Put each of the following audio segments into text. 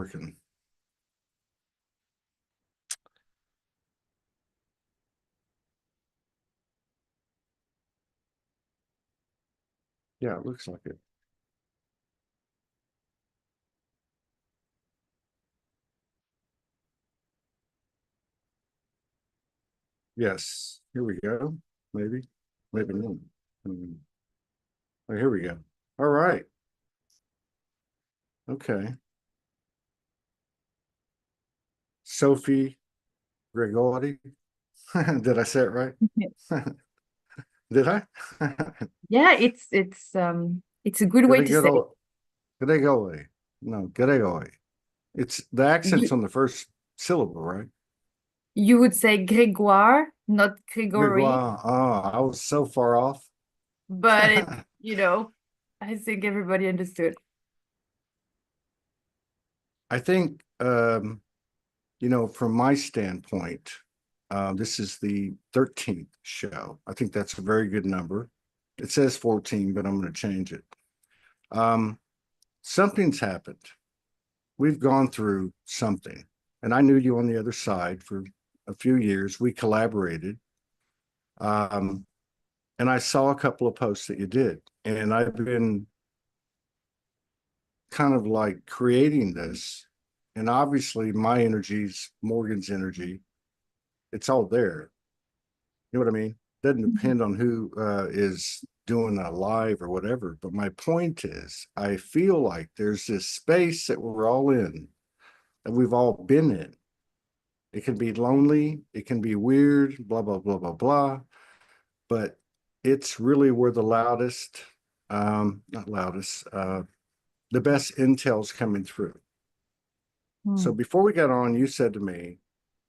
working. Yeah, it looks like it. Yes, here we go. Maybe, maybe not. Oh, here we go. All right. Okay. Sophie Grégoire. Did I say it right? Did I? Yeah, it's a good way to say it. Grégoire. Grégoire. No, Grégoire. It's the accent's You, on the first syllable, right? you would say Grégoire, not Gregory, Grégoire. Oh, I was so far off. but I think everybody understood. I think, from my standpoint, this is the 13th show. I think that's a very good number. It says 14, but I'm going to change it. Something's happened. We've gone through something, and I knew you on the other side for a few years. We collaborated, um, and I saw a couple of posts that you did, and I've been kind of like creating this. And obviously, my energy's Morgan's energy. It's all there. You know what I mean? Doesn't Mhm. depend on who is doing a live or whatever. But my point is, I feel like there's this space that we're all in, that we've all been in. It can be lonely, it can be weird, blah, blah, blah, blah, blah. But it's really where the loudest, not loudest, the best intel's coming through. So Mm. before we got on, you said to me,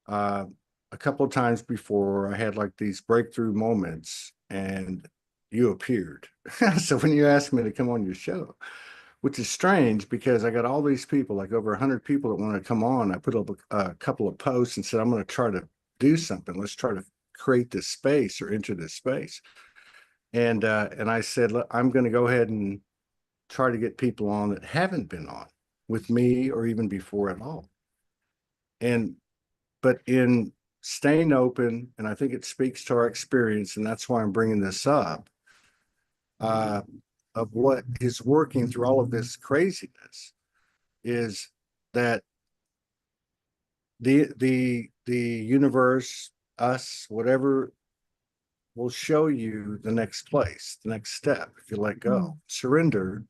uh, a couple of times before, I had like these breakthrough moments and you appeared. So when you asked me to come on your show, which is strange because I got all these people, like over 100 people that want to come on, I put up a couple of posts and said, I'm going to try to do something. Let's try to create this space or enter this space. And I said, look, I'm going to go ahead and try to get people on that haven't been on with me or even before at all. And but in staying open, and I think it speaks to our experience, and that's why I'm bringing this up, uh, of what is working through all of this craziness is that the universe, us, whatever, will show you the next place, the next step if you let go, Mm. surrender,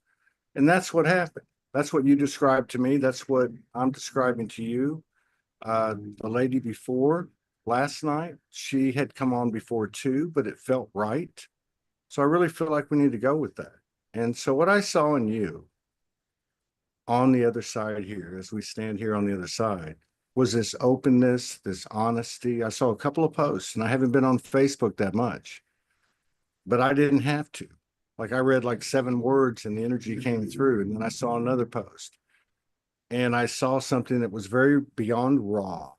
and that's what happened. That's what you described to me. That's what I'm describing to you. The lady before last night, she had come on before too, but it felt right. So I really feel like we need to go with that. And so what I saw in you on the other side here, as we stand here on the other side, was this openness, this honesty. I saw a couple of posts, and I haven't been on Facebook that much, but I didn't have to. Like I read like 7 words and the energy came through. And then I saw another post and I saw something that was very beyond raw,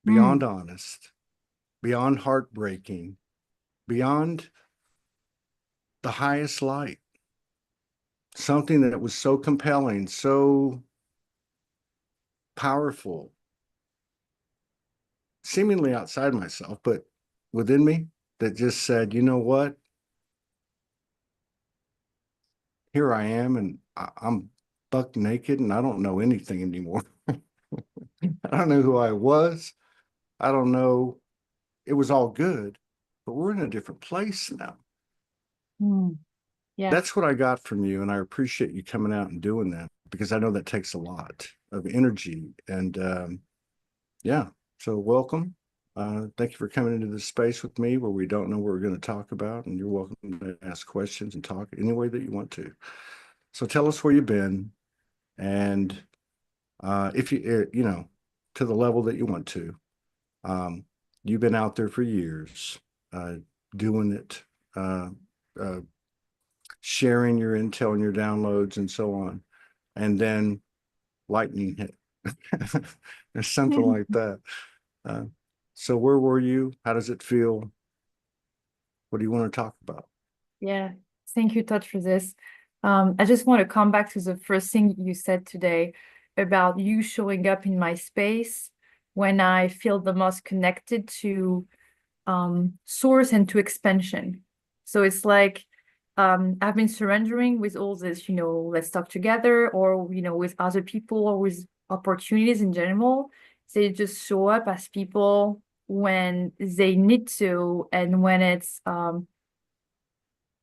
beyond Mm. honest, beyond heartbreaking, beyond the highest light. Something that was so compelling, so powerful, seemingly outside myself, but within me, that just said, you know what? Here I am, and I'm buck naked, and I don't know anything anymore. I don't know who I was. I don't know. It was all good, but we're in a different place now. Mm. Yeah. That's what I got from you, and I appreciate you coming out and doing that because I know that takes a lot of energy. And yeah, so welcome. Thank you for coming into this space with me where we don't know what we're going to talk about, and you're welcome to ask questions and talk any way that you want to. So tell us where you've been, and if to the level that you want to. Um, you've been out there for years, uh, doing it, uh, uh, sharing your intel and your downloads and so on, and then lightning hit or something like that. Uh, so where were you? How does it feel? What do you want to talk about? Yeah. Thank you, Todd, for this. I just want to come back to the first thing you said today. about you showing up in my space when I feel the most connected to source and to expansion. So it's like I've been surrendering with all this, let's talk together, or with other people, or with opportunities in general. They just show up as people when they need to, and when it's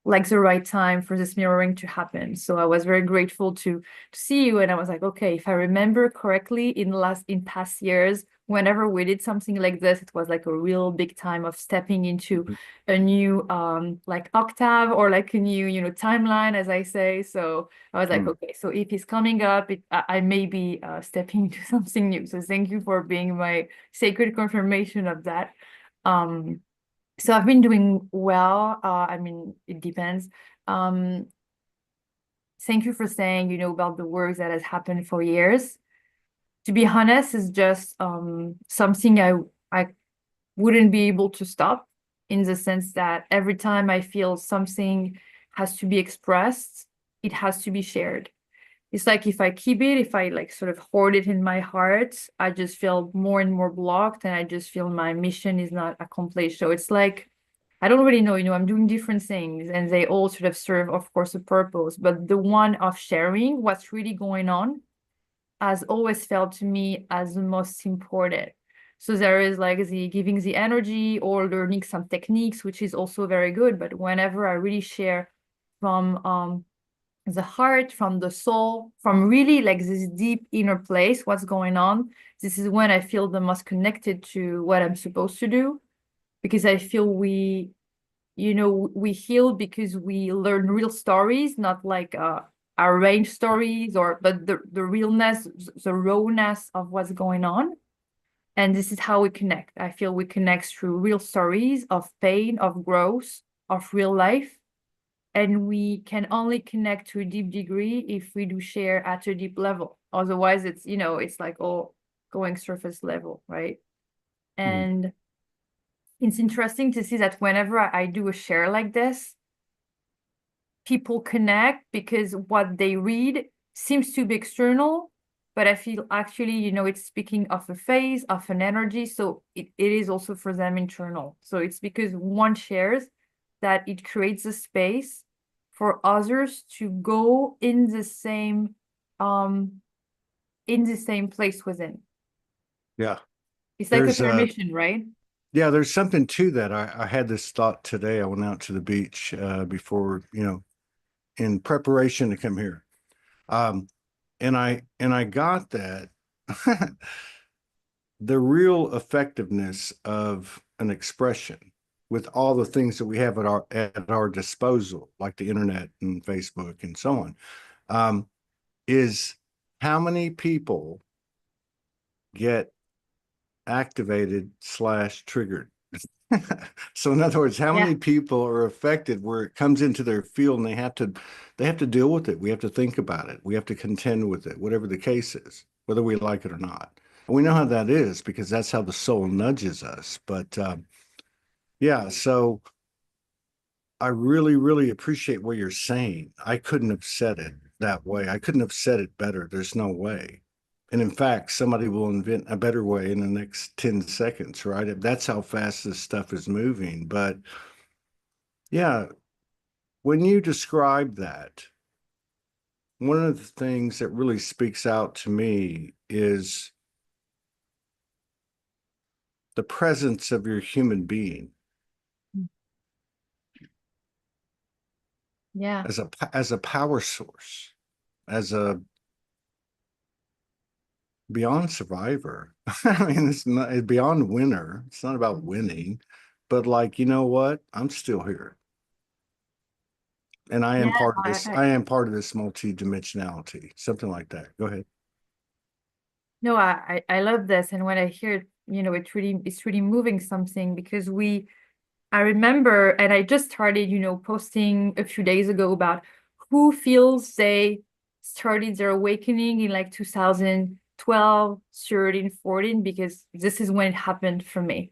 like the right time for this mirroring to happen. So I was very grateful to see you, and I was like, okay, if I remember correctly, in past years, whenever we did something like this, it was like a real big time of stepping into Mhm. a new like octave, or like a new timeline, as I say. So I was like, Mm. okay, so if it's coming up, I may be stepping into something new. So thank you for being my sacred confirmation of that. um so I've been doing well. I mean, it depends. Um, Thank you for saying, about the work that has happened for years. To be honest, it's just something I wouldn't be able to stop, in the sense that every time I feel something has to be expressed, it has to be shared. It's like if I keep it, if I like sort of hoard it in my heart, I just feel more and more blocked, and I just feel my mission is not accomplished. So it's like, I don't really know, I'm doing different things, and they all sort of serve, of course, a purpose. But the one of sharing what's really going on has always felt to me as the most important. So there is like the giving the energy or learning some techniques, which is also very good. But whenever I really share from the heart, from the soul, from really like this deep inner place, what's going on, this is when I feel the most connected to what I'm supposed to do. Because I feel we heal because we learn real stories, not like arranged stories, but the realness, the rawness of what's going on. And this is how we connect. I feel we connect through real stories of pain, of growth, of real life. And we can only connect to a deep degree if we do share at a deep level. Otherwise, it's like all going surface level, right? Mm. And it's interesting to see that whenever I do a share like this, people connect because what they read seems to be external, but I feel actually, it's speaking of a phase, of an energy. So it is also for them internal. So it's because one shares that it creates a space for others to go um in the same place within. Yeah. It's like a There's permission, right? yeah, there's something to that. I had this thought today. I went out to the beach before, in preparation to come here. Um, and I got that the real effectiveness of an expression with all the things that we have at our disposal, like the internet and Facebook and so on, um, is how many people get activated slash triggered. So in other words, how Yeah. many people are affected where it comes into their field and they have to deal with it. We have to think about it. We have to contend with it, whatever the case is, whether we like it or not. And we know how that is because that's how the soul nudges us. But yeah, so I really, really appreciate what you're saying. I couldn't have said it that way. I couldn't have said it better. There's no way. And in fact, somebody will invent a better way in the next 10 seconds, right? That's how fast this stuff is moving. But yeah, when you describe that, one of the things that really speaks out to me is the presence of your human being Yeah. as a power source, as a beyond survivor. I mean, it's beyond winner. It's not about winning, but like, you know what? I'm still here. And I Yeah. am part of I, this. I I am part of this multi-dimensionality, something like that. Go ahead. No, I love this. And when I hear it, it's really moving something, because I remember, and I just started, posting a few days ago about who feels they started their awakening in like 2012, 13, 14, because this is when it happened for me.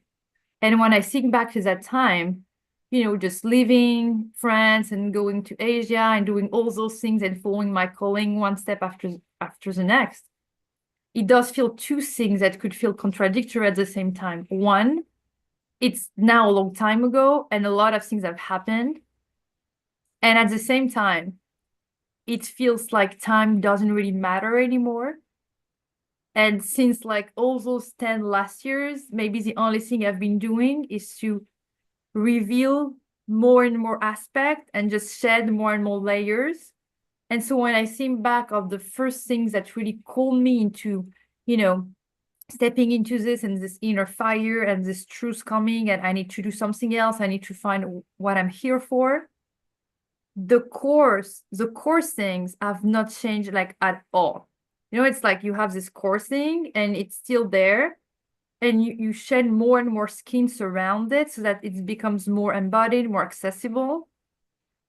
And when I think back to that time, just leaving France and going to Asia and doing all those things and following my calling one step after the next, it does feel two things that could feel contradictory at the same time. One, it's now a long time ago and a lot of things have happened. And at the same time, it feels like time doesn't really matter anymore. And since like all those 10 last years, maybe the only thing I've been doing is to reveal more and more aspect and just shed more and more layers. And so when I think back of the first things that really called me into, you know, stepping into this and this inner fire and this truth coming, and I need to do something else, I need to find what I'm here for. The core things have not changed like at all. You know, it's like you have this core thing and it's still there, and you shed more and more skins around it so that it becomes more embodied, more accessible,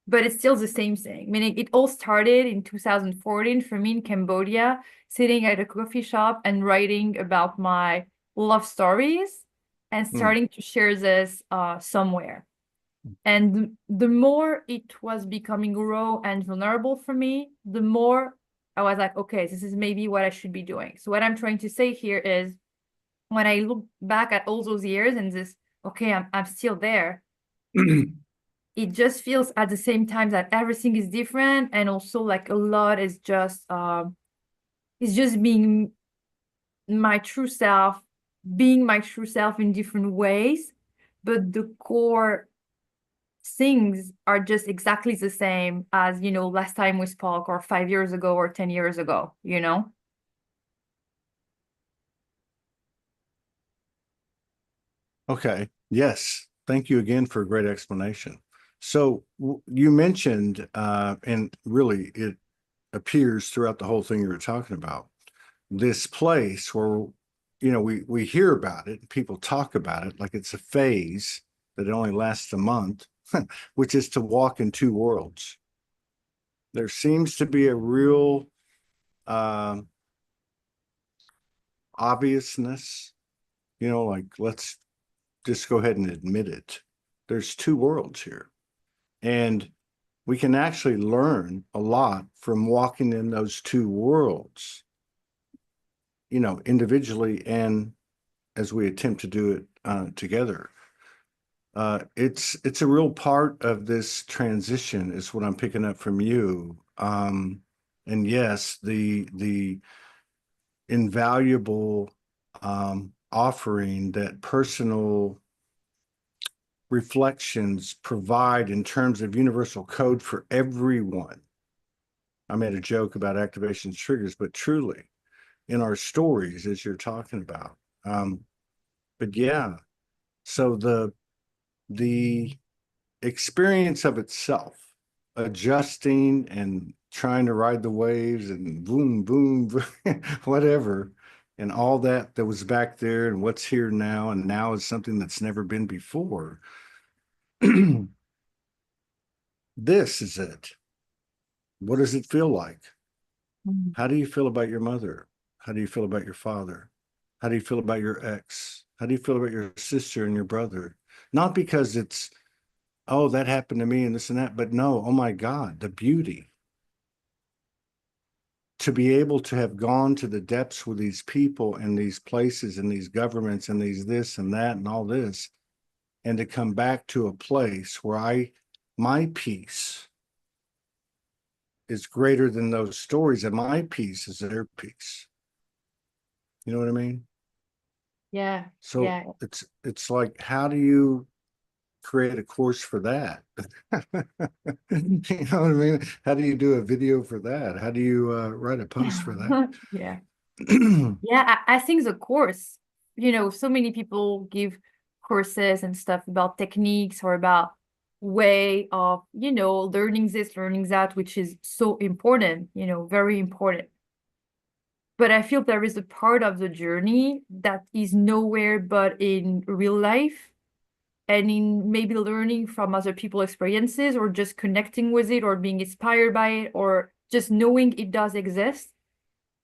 but it's still the same thing. Meaning it all started in 2014 for me in Cambodia, sitting at a coffee shop and writing about my love stories and starting to share this somewhere. And the more it was becoming raw and vulnerable for me, the more I was like, okay, this is maybe what I should be doing. So what I'm trying to say here is when I look back at all those years and this, okay, I'm still there. It just feels at the same time that everything is different, and also like a lot is just being my true self, being my true self in different ways, but the core things are just exactly the same as, you know, last time we spoke or 5 years ago or 10 years ago, you know? Okay. Yes. Thank you again for a great explanation. So you mentioned, and really it appears throughout the whole thing you were talking about, this place where, you know, we hear about it, people talk about it like it's a phase that only lasts a month, which is to walk in two worlds. There seems to be a real obviousness, you know, like let's just go ahead and admit it. There's two worlds here. And we can actually learn a lot from walking in those two worlds, you know, individually and as we attempt to do it together. It's a real part of this transition, is what I'm picking up from you. And yes, the invaluable offering that personal reflections provide in terms of universal code for everyone. I made a joke about activation triggers, but truly in our stories, as you're talking about. But yeah, so the experience of itself, adjusting and trying to ride the waves and boom, boom, whatever, and all that was back there and what's here now, and now is something that's never been before. This is it. What does it feel like? Mhm. How do you feel about your mother? How do you feel about your father? How do you feel about your ex? How do you feel about your sister and your brother? Not because it's, oh, that happened to me and this and that, but no, oh my God, the beauty. To be able to have gone to the depths with these people and these places and these governments and these this and that and all this, and to come back to a place where my peace is greater than those stories, and my peace is their peace. You know what I mean? Yeah, So yeah. it's like, how do you create a course for that? You know what I mean? How do you do a video for that? How do you write a post for that? Yeah. Yeah, I think the course, you know, so many people give courses and stuff about techniques or about way of, you know, learning this, learning that, which is so important, you know, very important. But I feel there is a part of the journey that is nowhere but in real life and in maybe learning from other people's experiences or just connecting with it or being inspired by it or just knowing it does exist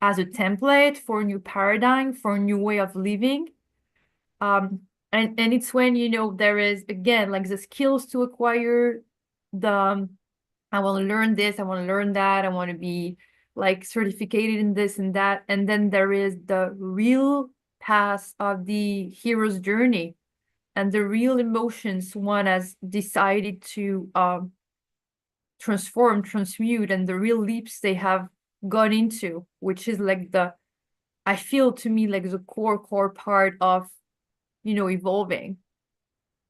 as a template for a new paradigm, for a new way of living. Um, and it's when, you know, there is again like the skills to acquire the I want to learn this, I want to learn that, I want to be like certificated in this and that, and then there is the real path of the hero's journey and the real emotions one has decided to transform, transmute, and the real leaps they have gone into, which is like the, I feel to me like the core part of, evolving.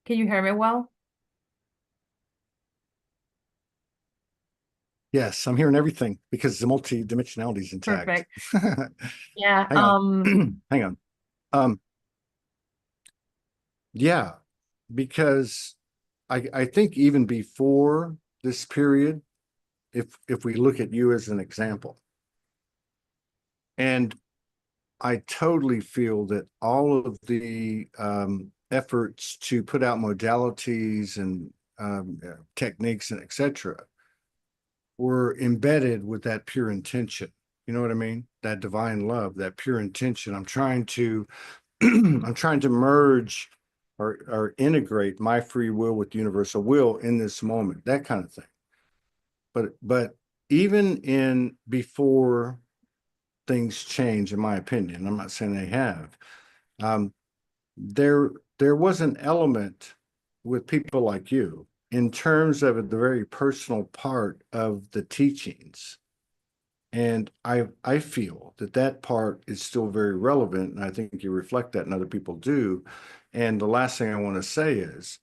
Can you hear me well? Yes, I'm hearing everything because the multi-dimensionality is intact. Perfect. Yeah. Hang on. Hang on. Um, yeah, because I think even before this period, if we look at you as an example, and I totally feel that all of the efforts to put out modalities and techniques and etc. were embedded with that pure intention. You know what I mean? That divine love, that pure intention. I'm trying to I'm trying to merge or integrate my free will with universal will in this moment, that kind of thing. But even in before things change, in my opinion, I'm not saying they have, um, there there was an element with people like you in terms of the very personal part of the teachings. And I feel that that part is still very relevant, and I think you reflect that, and other people do. And the last thing I want to say is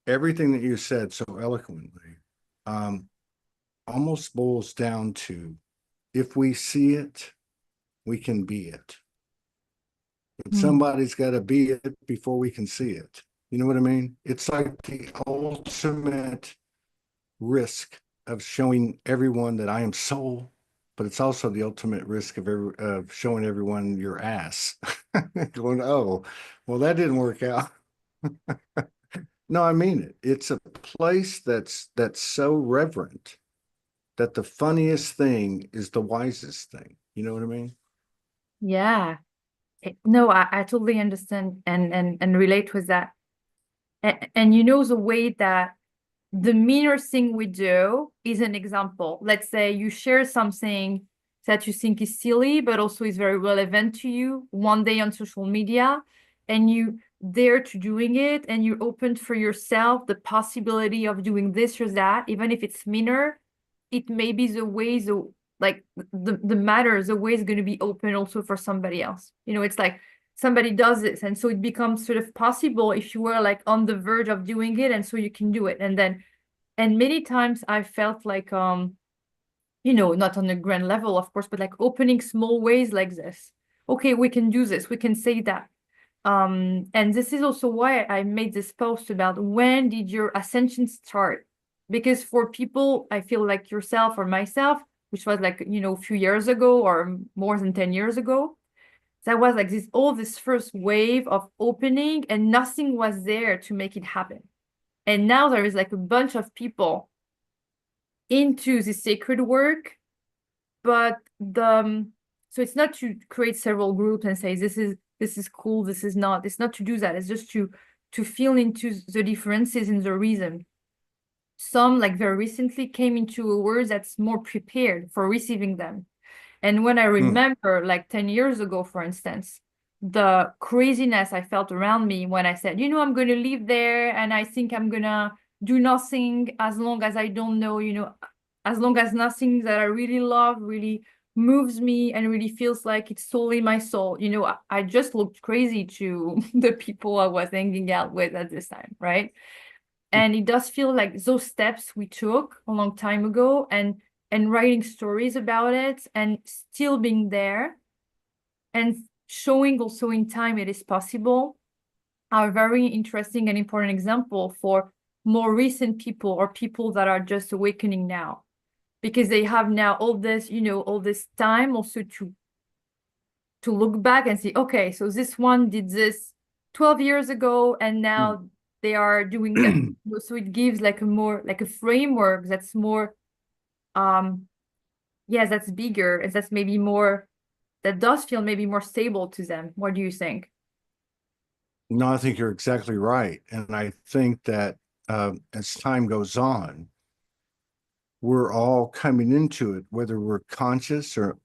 everything that you said so eloquently um, almost boils down to if we see it, we can be it. But Mm. somebody's got to be it before we can see it. You know what I mean? It's like the ultimate risk of showing everyone that I am soul, but it's also the ultimate risk of showing everyone your ass. Going, oh, well, that didn't work out. No, I mean it. It's a place that's so reverent that the funniest thing is the wisest thing. You know what I mean? Yeah. No, I totally understand and relate with that. And the way that the meaner thing we do is an example. Let's say you share something that you think is silly, but also is very relevant to you one day on social media, and you dare to doing it, and you open for yourself the possibility of doing this or that, even if it's meaner, it may be the way like the matter, the way is going to be open also for somebody else. It's like somebody does this, and so it becomes sort of possible if you were like on the verge of doing it, and so you can do it. And many times I felt like not on a grand level, of course, but like opening small ways like this. Okay, we can do this, we can say that. And this is also why I made this post about when did your ascension start? Because for people, I feel like yourself or myself, which was like, a few years ago or more than 10 years ago, that was like this first wave of opening, and nothing was there to make it happen. And now there is like a bunch of people into the sacred work, but so it's not to create several groups and say this is cool, this is not. It's not to do that. It's just to feel into the differences in the reason. Some like very recently came into a world that's more prepared for receiving them. And when I Mm. remember like 10 years ago, for instance, the craziness I felt around me when I said, I'm going to live there and I think I'm going to do nothing as long as I don't know, as long as nothing that I really love really moves me and really feels like it's solely my soul. I just looked crazy to the people I was hanging out with at this time, right? And it does feel like those steps we took a long time ago, and writing stories about it and still being there and showing also in time it is possible are very interesting and important example for more recent people or people that are just awakening now, because they have now all this time also to look back and see, okay, so this one did this 12 years ago and Mm. now they are doing that. So it gives like a framework that's more yes, that's bigger, and that's maybe more, that does feel maybe more stable to them. What do you think? No, I think you're exactly right. And I think that as time goes on, we're all coming into it, whether we're conscious or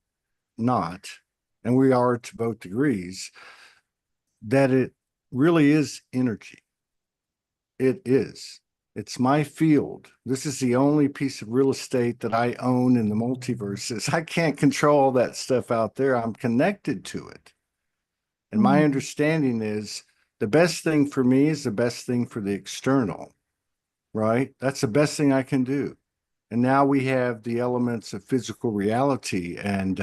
not, and we are to both degrees, that it really is energy. It is. It's my field. This is the only piece of real estate that I own in the multiverses. I can't control all that stuff out there. I'm connected to it. And my Mm. understanding is the best thing for me is the best thing for the external, right? That's the best thing I can do. And now we have the elements of physical reality and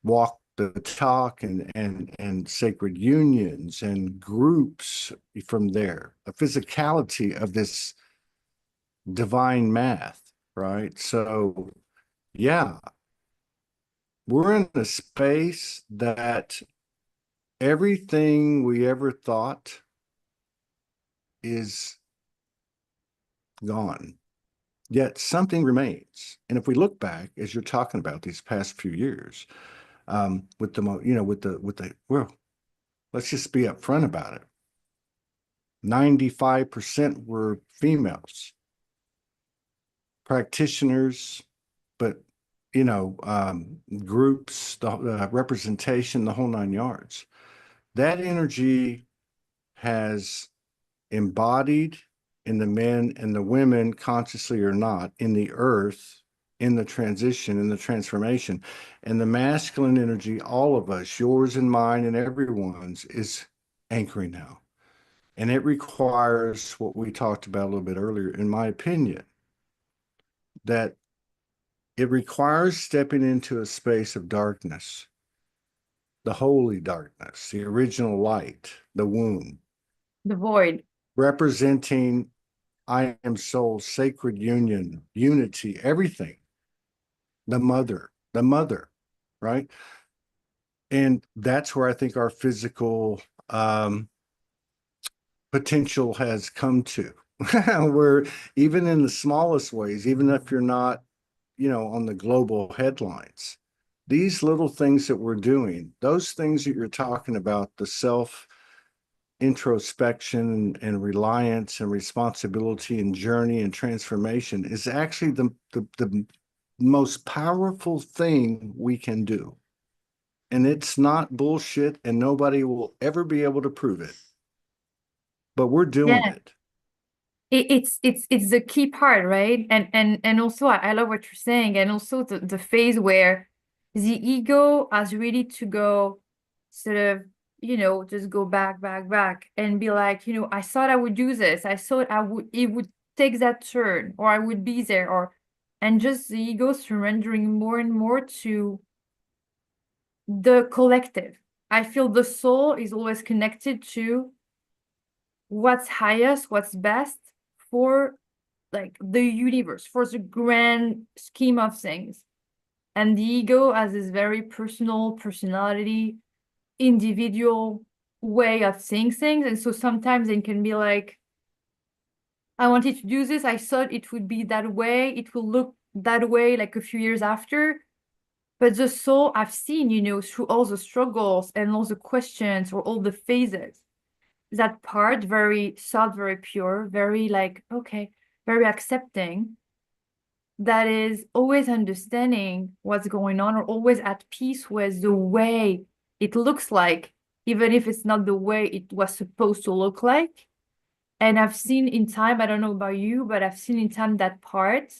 walk the talk and sacred unions and groups from there, a physicality of this divine math, right? So yeah, we're in a space that everything we ever thought is gone, yet something remains. And if we look back, as you're talking about these past few years, with the well, let's just be upfront about it. 95% were females, practitioners, but groups, the representation, the whole 9 yards. That energy has embodied in the men and the women, consciously or not, in the earth, in the transition, in the transformation. And the masculine energy, all of us, yours and mine and everyone's, is anchoring now. And it requires what we talked about a little bit earlier, in my opinion, that it requires stepping into a space of darkness, the holy darkness, the original light, the womb, The void. representing I am soul, sacred union, unity, everything, the mother, right? And that's where I think our physical potential has come to, where even in the smallest ways, even if you're not, on the global headlines, these little things that we're doing, those things that you're talking about, the self introspection and reliance and responsibility and journey and transformation, is actually the most powerful thing we can do. And it's not bullshit, and nobody will ever be able to prove it, but we're doing Yeah. it. It's the key part, right? And also I love what you're saying, and also the phase where the ego has really to go sort of, just go back and be like, I thought I would do this. I thought it would take that turn, or I would be there, and just the ego surrendering more and more to the collective. I feel the soul is always connected to what's highest, what's best for like the universe, for the grand scheme of things. And the ego has this very personal personality, individual way of seeing things. And so sometimes it can be like, I wanted to do this. I thought it would be that way. It will look that way like a few years after. But the soul I've seen, through all the struggles and all the questions or all the phases, that part very soft, very pure, very like, okay, very accepting, that is always understanding what's going on, or always at peace with the way it looks like, even if it's not the way it was supposed to look like. And I've seen in time, I don't know about you, but I've seen in time that part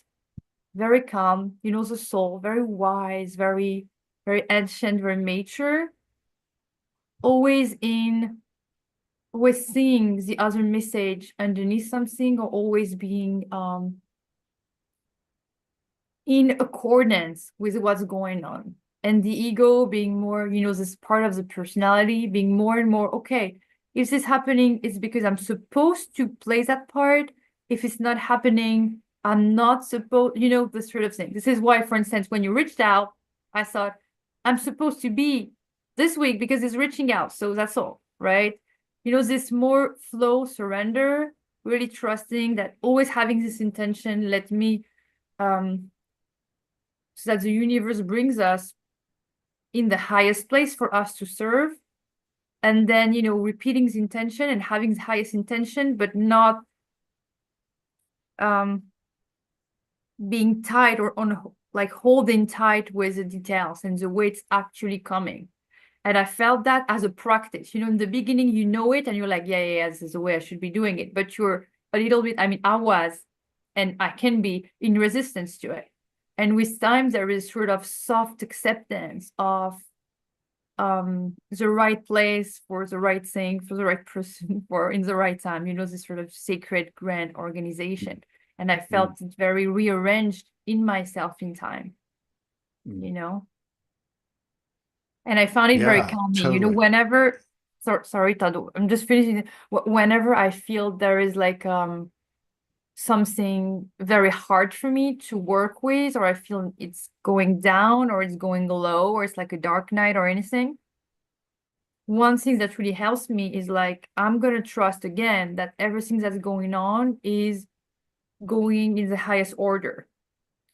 very calm, the soul, very wise, very, very ancient, very mature, always in always seeing the other message underneath something, or always being in accordance with what's going on. And the ego being more, this part of the personality being more and more, okay, if this is happening, it's because I'm supposed to play that part. If it's not happening, I'm not supposed, this sort of thing. This is why, for instance, when you reached out, I thought, I'm supposed to be this week because it's reaching out. So that's all, right? This more flow, surrender, really trusting that, always having this intention, let me, so that the universe brings us in the highest place for us to serve. And then, repeating the intention and having the highest intention, but not being tight or on like holding tight with the details and the way it's actually coming. And I felt that as a practice. In the beginning, you know it and you're like, yeah, yeah, yeah, this is the way I should be doing it. But you're a little bit, I mean, I was, and I can be in resistance to it. And with time, there is sort of soft acceptance of the right place for the right thing, for the right person, for in the right time, this sort of sacred grand organization. And I Mm, felt it very rearranged in myself in time, mm. you know? And I found it very Yeah, calming, totally. whenever, sorry, Tado, I'm just finishing it. Whenever I feel there is like something very hard for me to work with, or I feel it's going down or it's going low, or it's like a dark night or anything, one thing that really helps me is like, I'm gonna trust again that everything that's going on is going in the highest order.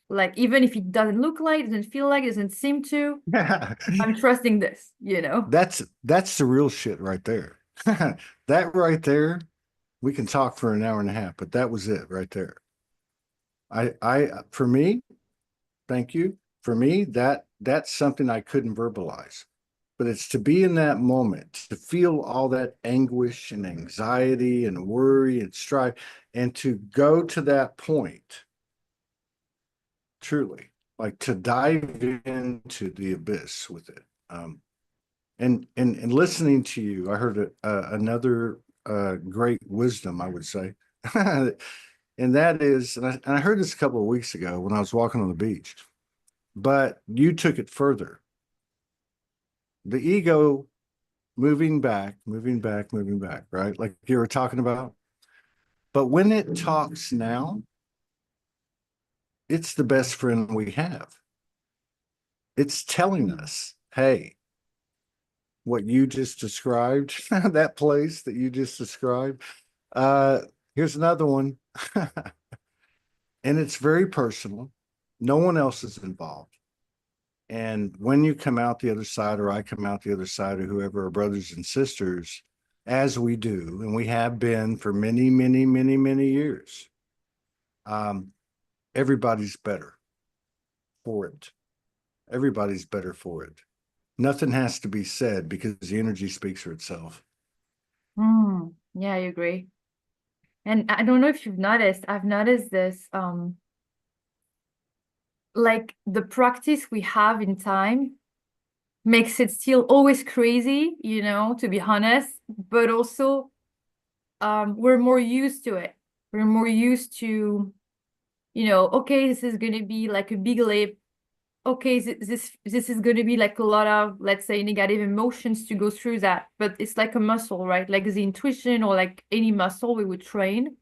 Like, even if it doesn't look like, doesn't feel like, doesn't seem to, I'm trusting this. That's the real shit right there. That right there, we can talk for an hour and a half, but that was it right there. For me, thank you. For me, that's something I couldn't verbalize. But it's to be in that moment, to feel all that anguish and anxiety and worry and strife, and to go to that point, truly, like to dive into the abyss with it. And listening to you, I heard another great wisdom, I would say, and that is, and I heard this a couple of weeks ago when I was walking on the beach, but you took it further. The ego moving back, moving back, moving back, right? Like you were talking about. But when it talks now, it's the best friend we have. It's telling us, hey, what you just described, that place that you just described, uh, here's another one. And it's very personal. No one else is involved. And when you come out the other side, or I come out the other side, or whoever are brothers and sisters, as we do, and we have been for many, many, many, many years, um, everybody's better for it. Everybody's better for it. Nothing has to be said because the energy speaks for itself. Yeah, I agree. And I don't know if you've noticed, I've noticed this, like the practice we have in time makes it still always crazy, to be honest, but also we're more used to it. We're more used to, okay, this is gonna be like a big leap. Okay, this is gonna be like a lot of, let's say, negative emotions to go through that. But it's like a muscle, right? Like the intuition or like any muscle we would train.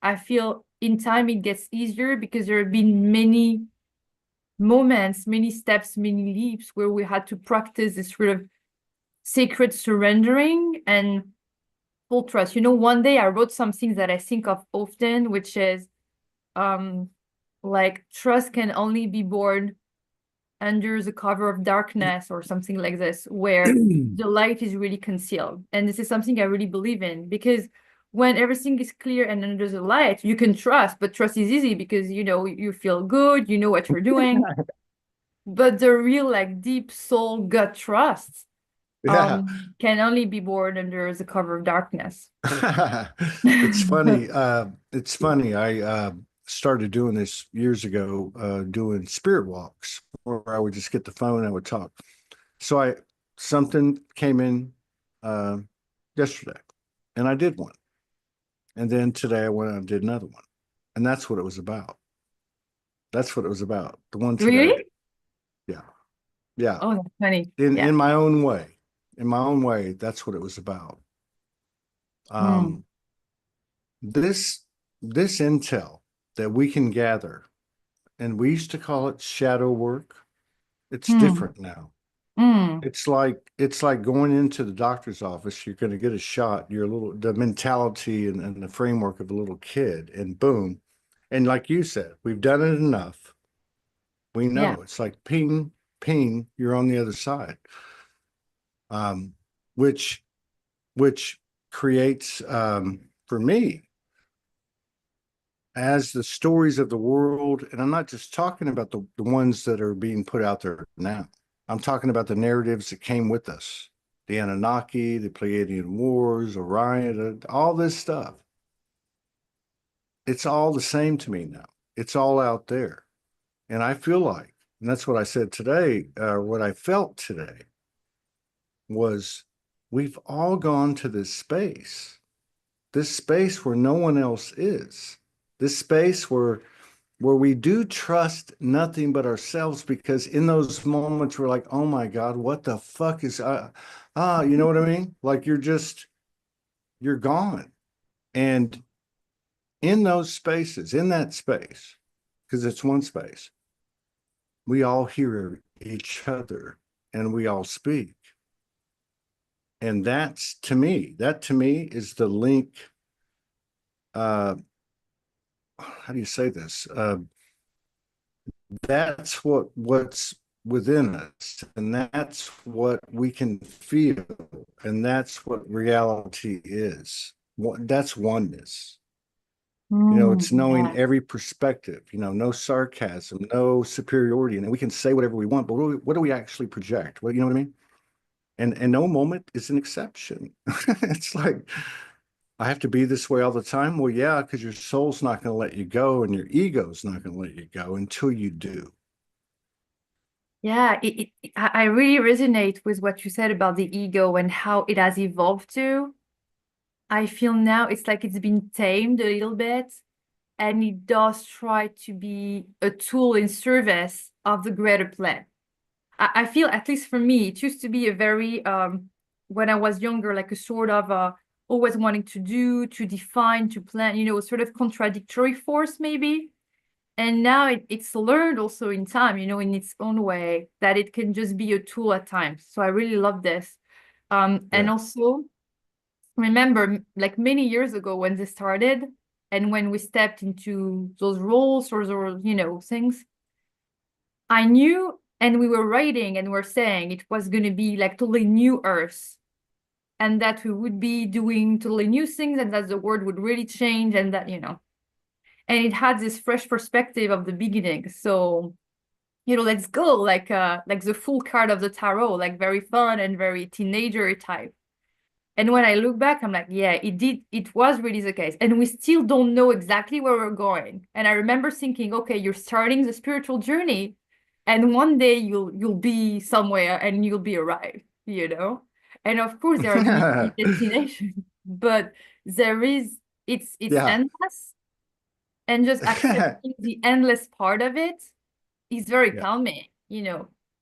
I feel in time it gets easier because there have been many moments, many steps, many leaps where we had to practice this sort of sacred surrendering and full trust. One day I wrote something that I think of often, which is um like trust can only be born under the cover of darkness or something like this, where the light is really concealed. And this is something I really believe in, because when everything is clear and under the light, you can trust, but trust is easy because you feel good, you know what you're doing. But the real like deep soul gut trust Yeah. can only be born under the cover of darkness. It's funny. It's funny. I started doing this years ago, doing spirit walks where I would just get the phone and I would talk. So something came in uh, yesterday and I did one. And then today I went and did another one. And that's what it was about. That's what it was about. The one today. Really? Yeah. Yeah. Oh, that's funny. In Yeah. my own way. In my own way, that's what it was about. Mm, Um, this this intel that we can gather, and we used to call it shadow work. It's mm, different now. mm. It's like going into the doctor's office. You're going to get a shot. You're a little the mentality and the framework of a little kid, and boom. And like you said, we've done it enough. We Yeah. know it's like ping, ping. You're on the other side, um, which which creates for me as the stories of the world, and I'm not just talking about the ones that are being put out there now. I'm talking about the narratives that came with us, the Anunnaki, the Pleiadian Wars, Orion, all this stuff. It's all the same to me now. It's all out there. And I feel like, and that's what I said today, what I felt today was we've all gone to this space where no one else is, this space where we do trust nothing but ourselves, because in those moments we're like, oh my God, what the fuck is you know what I mean? Like you're gone. And in those spaces, in that space, because it's one space, we all hear each other and we all speak. And that to me is the link. How do you say this? That's what's within us, and that's what we can feel, and that's what reality is. That's oneness. It's knowing Yeah. every perspective, no sarcasm, no superiority, and we can say whatever we want, but what do we actually project? Well, you know what I mean? And no moment is an exception. It's like, I have to be this way all the time. Well, yeah, because your soul's not going to let you go, and your ego's not going to let you go until you do. Yeah, I really resonate with what you said about the ego and how it has evolved to. I feel now it's like it's been tamed a little bit, and it does try to be a tool in service of the greater plan. I feel, at least for me, it used to be a very, when I was younger, like a sort of always wanting to do, to define, to plan, a sort of contradictory force, maybe. And now it's learned also in time, in its own way, that it can just be a tool at times. So I really love this. And Yeah. also remember, like many years ago when this started, and when we stepped into those roles or those, things, I knew, and we were writing and we're saying it was going to be like totally new earth, and that we would be doing totally new things, and that the world would really change, and that, and it had this fresh perspective of the beginning. So, let's go, like the full card of the tarot, like very fun and very teenager type. And when I look back, I'm like, yeah, it was really the case. And we still don't know exactly where we're going. And I remember thinking, okay, you're starting the spiritual journey, and one day you'll be somewhere and you'll be arrived. And of course there are many destinations, but there is it's Yeah. endless, and just accepting the endless part of it is very Yeah. calming.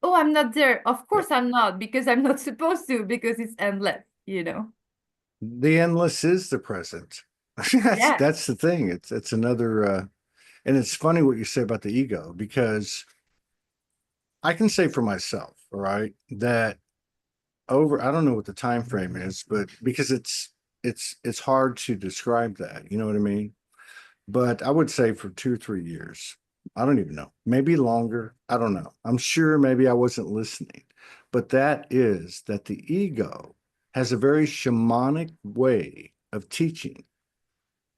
Oh, I'm not there. Of Yeah. course I'm not, because I'm not supposed to, because it's endless. The endless is the present. that's Yeah. that's the thing. It's another and it's funny what you say about the ego, because I can say for myself, all right, that over, I don't know what the time frame is, but because it's hard to describe that, you know what I mean? But I would say for 2 or 3 years. I don't even know, maybe longer. I don't know. I'm sure maybe I wasn't listening, but that the ego has a very shamanic way of teaching.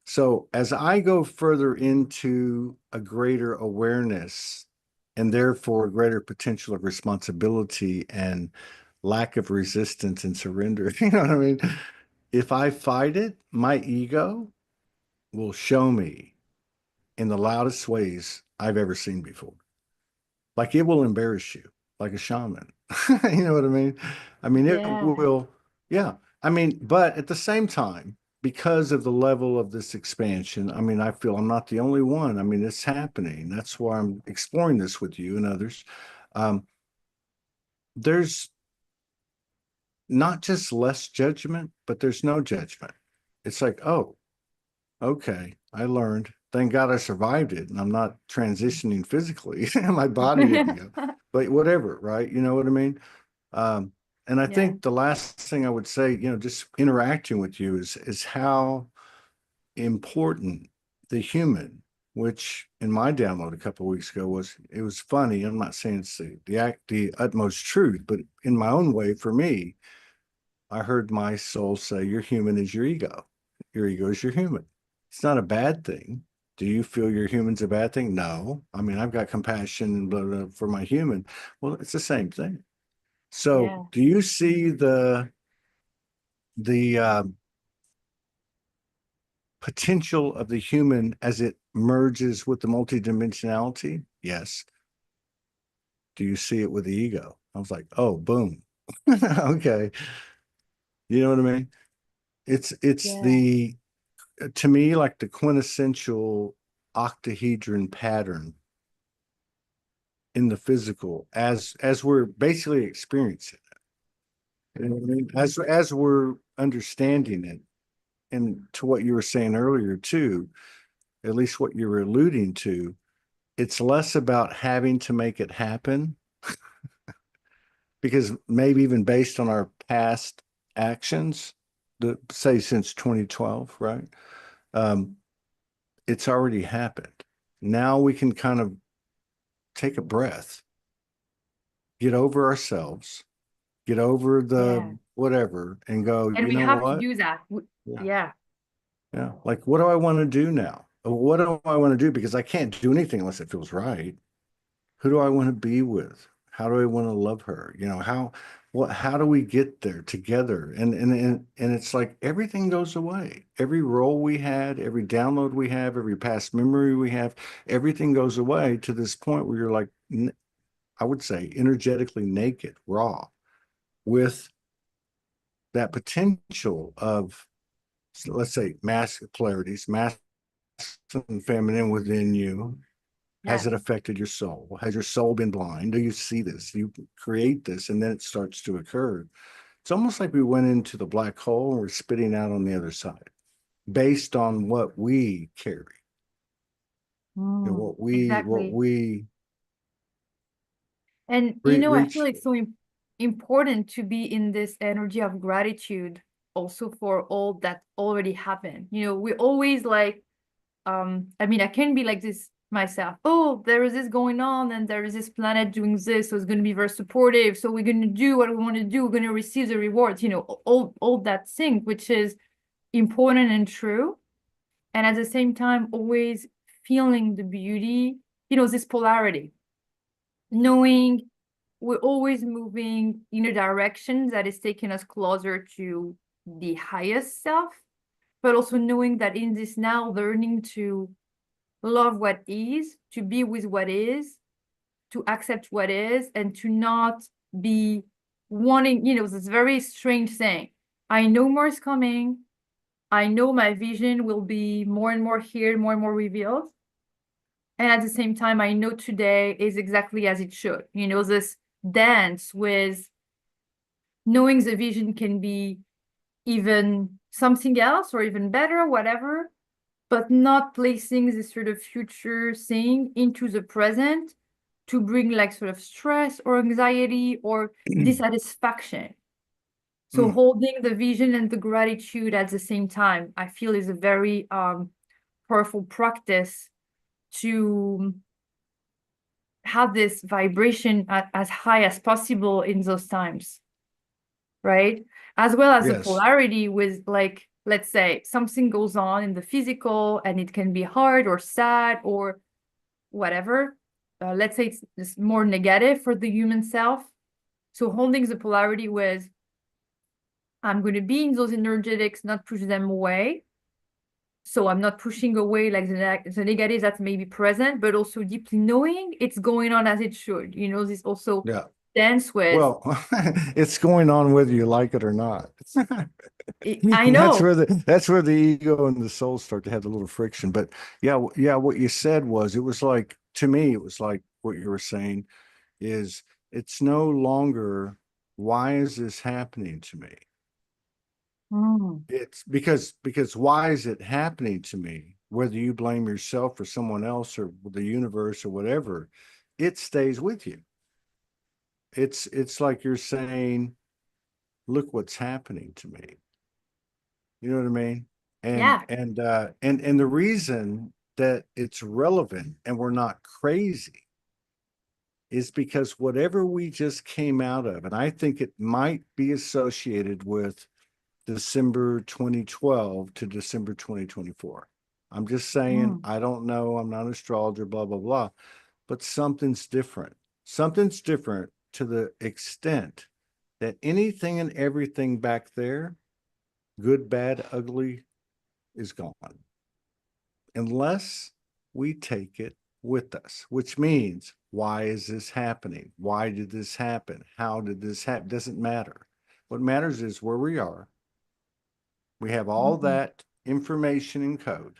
So as I go further into a greater awareness, and therefore a greater potential of responsibility and lack of resistance and surrender, you know what I mean? If I fight it, my ego will show me in the loudest ways I've ever seen before. Like it will embarrass you, like a shaman. You know what I mean? I mean, it Yeah. will, yeah. I mean, but at the same time, because of the level of this expansion, I mean, I feel I'm not the only one. I mean, it's happening. That's why I'm exploring this with you and others. Um, there's not just less judgment, but there's no judgment. It's like, oh, okay, I learned. Thank God I survived it, and I'm not transitioning physically. My body didn't go, but whatever, right? You know what I mean? Um, and I Yeah. think the last thing I would say, just interacting with you is how important the human, which in my download a couple of weeks ago it was funny. I'm not saying it's the utmost truth, but in my own way, for me, I heard my soul say, "Your human is your ego. Your ego is your human." It's not a bad thing Do you feel your human's a bad thing? No. I mean, I've got compassion and blah, blah, for my human. Well, it's the same thing. So Yeah. do you see the potential of the human as it merges with the multidimensionality? Yes. Do you see it with the ego? I was like, oh, boom. Okay. You know what I mean? It's Yeah. the to me like the quintessential octahedron pattern in the physical as we're basically experiencing it. You know what I mean? As we're understanding it, and to what you were saying earlier too, at least what you were alluding to, it's less about having to make it happen because maybe even based on our past actions, the say since 2012, right? Um, it's already happened. Now we can kind of take a breath, get over ourselves, get over the Yeah. whatever, and go, And you we know have to what? do that. Yeah. Yeah. Yeah. Like, what do I want to do now? What do I want to do? Because I can't do anything unless it feels right. Who do I want to be with? How do I want to love her? You know, how do we get there together? And it's like everything goes away. Every role we had, every download we have, every past memory we have, everything goes away to this point where you're like, I would say energetically naked, raw, with that potential of, let's say, masculine polarities, masculine and feminine within you. Has Yeah. it affected your soul? Has your soul been blind? Do you see this? You create this, and then it starts to occur. It's almost like we went into the black hole and we're spitting out on the other side based on what we carry and Mm, what exactly. we And I feel reach it's for. so important to be in this energy of gratitude also for all that already happened. We always like, I mean, I can be like this myself. Oh, there is this going on, and there is this planet doing this, so it's going to be very supportive. So we're going to do what we want to do. We're going to receive the rewards. All that thing, which is important and true. And at the same time, always feeling the beauty. This polarity, knowing we're always moving in a direction that is taking us closer to the highest self, but also knowing that in this now, learning to love what is, to be with what is, to accept what is, and to not be wanting, this very strange thing. I know more is coming. I know my vision will be more and more here, more and more revealed. And at the same time, I know today is exactly as it should. This dance with knowing the vision can be even something else or even better, whatever, but not placing this sort of future thing into the present to bring like sort of stress or anxiety or dissatisfaction. So Mm, holding the vision and the gratitude at the same time, I feel is a very powerful practice to have this vibration as high as possible in those times, right? As well as the yes. polarity with, like, let's say something goes on in the physical and it can be hard or sad or whatever. Let's say it's more negative for the human self. So holding the polarity with, I'm going to be in those energetics, not push them away. So I'm not pushing away like the negative that may be present, but also deeply knowing it's going on as it should. This also Yeah. dance with. Well, it's going on whether you like it or not. I That's know. where the ego and the soul start to have a little friction. But yeah, yeah, what you said was it was like to me, it was like what you were saying is it's no longer why is this happening to me? Mm, It's because why is it happening to me? Whether you blame yourself or someone else or the universe or whatever, it stays with you. It's like you're saying, look what's happening to me. You know what I mean? yeah. And the reason that it's relevant and we're not crazy is because whatever we just came out of, and I think it might be associated with December 2012 to December 2024. I'm just saying, Mm. I don't know. I'm not an astrologer, blah, blah, blah. But something's different. Something's different to the extent that anything and everything back there, good, bad, ugly, is gone. Unless we take it with us, which means, why is this happening? Why did this happen? How did this happen? Doesn't matter. What matters is where we are. We have all Mm. that information in code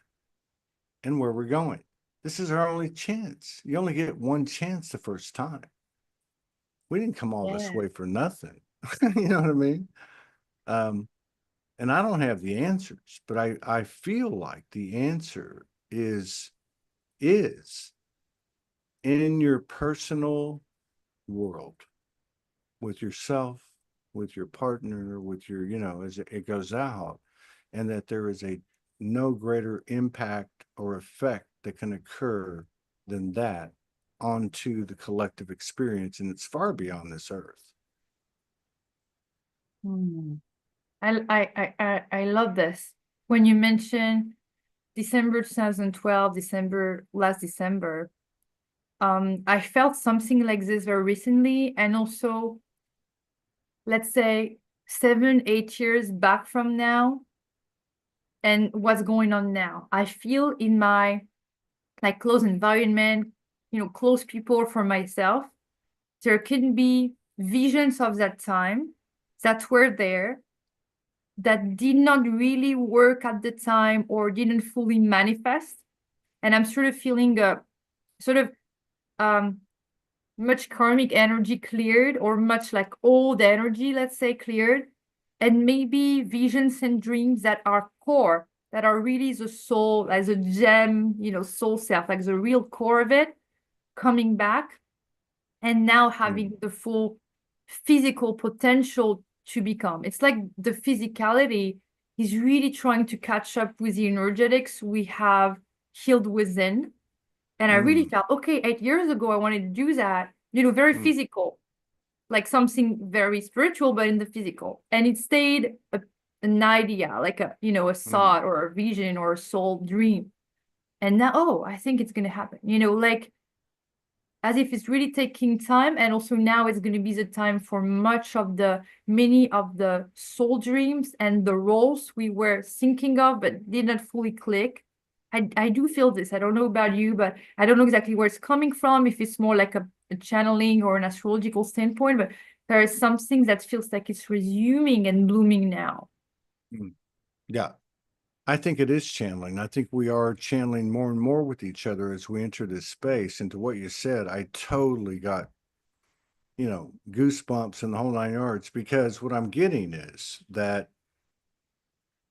and where we're going. This is our only chance. You only get one chance the first time. We didn't come all this Yeah. way for nothing. You know what I mean? Um, and I don't have the answers, but I feel like the answer is in your personal world with yourself, with your partner, with your, as it goes out, and that there is a no greater impact or effect that can occur than that onto the collective experience. And it's far beyond this earth. Mm. I love this. When you mention December 2012, last December, I felt something like this very recently, and also, let's say 7, 8 years back from now, and what's going on now. I feel in my like close environment, close people for myself, there can be visions of that time that were there that did not really work at the time or didn't fully manifest. And I'm sort of feeling a sort of um, much karmic energy cleared, or much like old energy, let's say, cleared. And maybe visions and dreams that are core, that are really the soul, as a gem, soul self, like the real core of it, coming back, and now Mm, having the full physical potential to become. It's like the physicality is really trying to catch up with the energetics we have healed within. And I really mm, felt, okay, 8 years ago, I wanted to do that, very mm, physical, like something very spiritual, but in the physical. And it stayed an idea, like a mm, thought or a vision or a soul dream. And now, oh, I think it's going to happen, like as if it's really taking time. And also now it's going to be the time for many of the soul dreams and the roles we were thinking of but did not fully click. I do feel this. I don't know about you, but I don't know exactly where it's coming from, if it's more like a channeling or an astrological standpoint, but there is something that feels like it's resuming and blooming now. mm. Yeah. I think it is channeling. I think we are channeling more and more with each other as we enter this space. And to what you said, I totally got, goosebumps and the whole 9 yards, because what I'm getting is that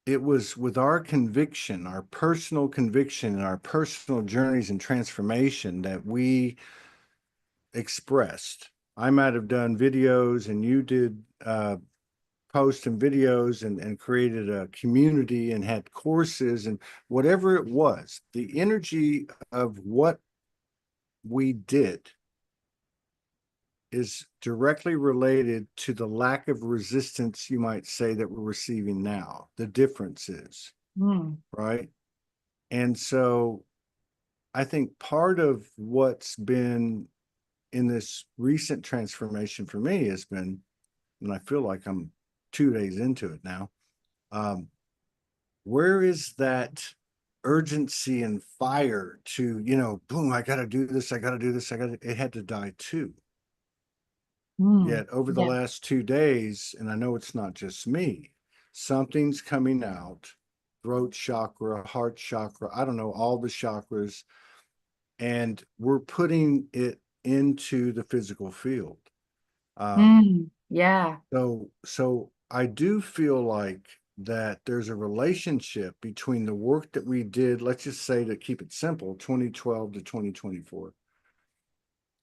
it was with our conviction, our personal conviction, and our personal journeys and transformation that we expressed. I might have done videos and you did posts and videos, and created a community and had courses and whatever it was. The energy of what we did is directly related to the lack of resistance, you might say, that we're receiving now. The difference is, Mm. right? And so I think part of what's been in this recent transformation for me has been, and I feel like I'm 2 days into it now, um, where is that urgency and fire to, boom, I got to do this, I got to do this, it had to die too. Mm. Yet over the Yeah. last 2 days, and I know it's not just me, something's coming out, throat chakra, heart chakra, I don't know, all the chakras, and we're putting it into the physical field. Um, Yeah. so I do feel like that there's a relationship between the work that we did, let's just say, to keep it simple, 2012 to 2024,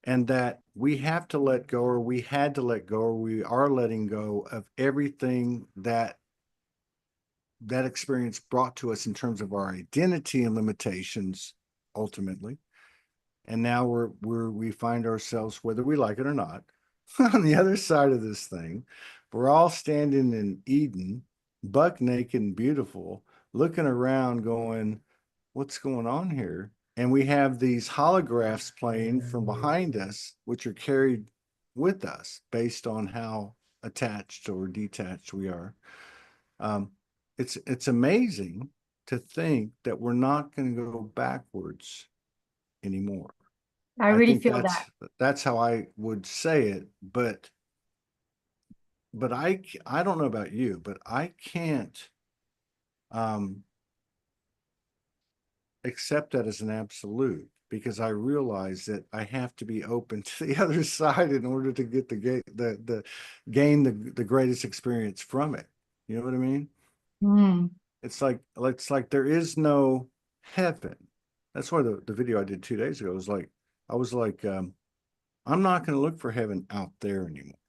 and that we have to let go, or we had to let go, or we are letting go of everything that experience brought to us in terms of our identity and limitations ultimately. And now we find ourselves, whether we like it or not, on the other side of this thing. We're all standing in Eden, buck naked and beautiful, looking around going, what's going on here? And we have these holographs playing from behind us, which are carried with us based on how attached or detached we are. Um, it's amazing to think that we're not going to go backwards anymore. I I really think feel that. that's how I would say it, but I don't know about you, but I can't um accept that as an absolute because I realize that I have to be open to the other side in order to get the gain the greatest experience from it. You know what I mean? Mm. It's like there is no heaven. That's why the video I did 2 days ago was like I was like I'm not going to look for heaven out there anymore.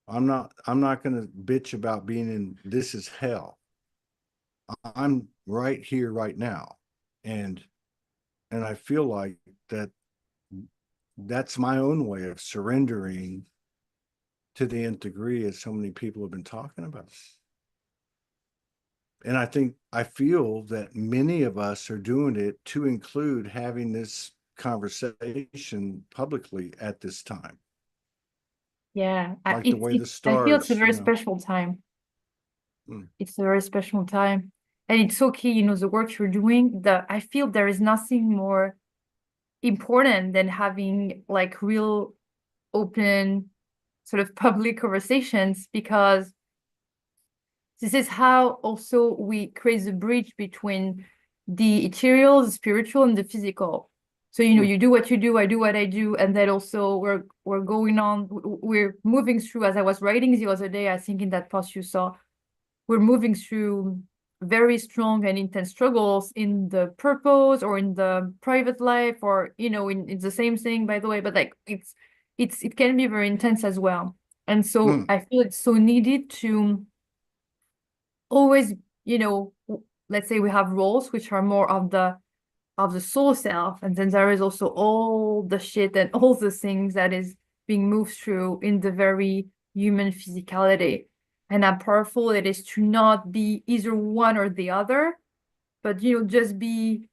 I'm not going to bitch about being in this is hell. I'm right here right now. And and I feel like that that's my own way of surrendering to the nth degree, as so many people have been talking about. And I feel that many of us are doing it to include having this conversation publicly at this time, Yeah, like the way the I feel it's a stars, very special time. mm, It's a very special time. And it's okay, the work you're doing, I feel there is nothing more important than having like real open sort of public conversations, because this is how also we create the bridge between the ethereal, the spiritual, and the physical. So, mm, you do what you do, I do what I do, and then also we're going on, we're moving through, as I was writing the other day, I think in that post you saw, we're moving through very strong and intense struggles in the purpose or in the private life, or it's the same thing, by the way, but like it can be very intense as well. And so mm. I feel it's so needed to always, let's say we have roles which are more of the soul self, and then there is also all the shit and all the things that is being moved through in the very human physicality, and how powerful it is to not be either one or the other, but just be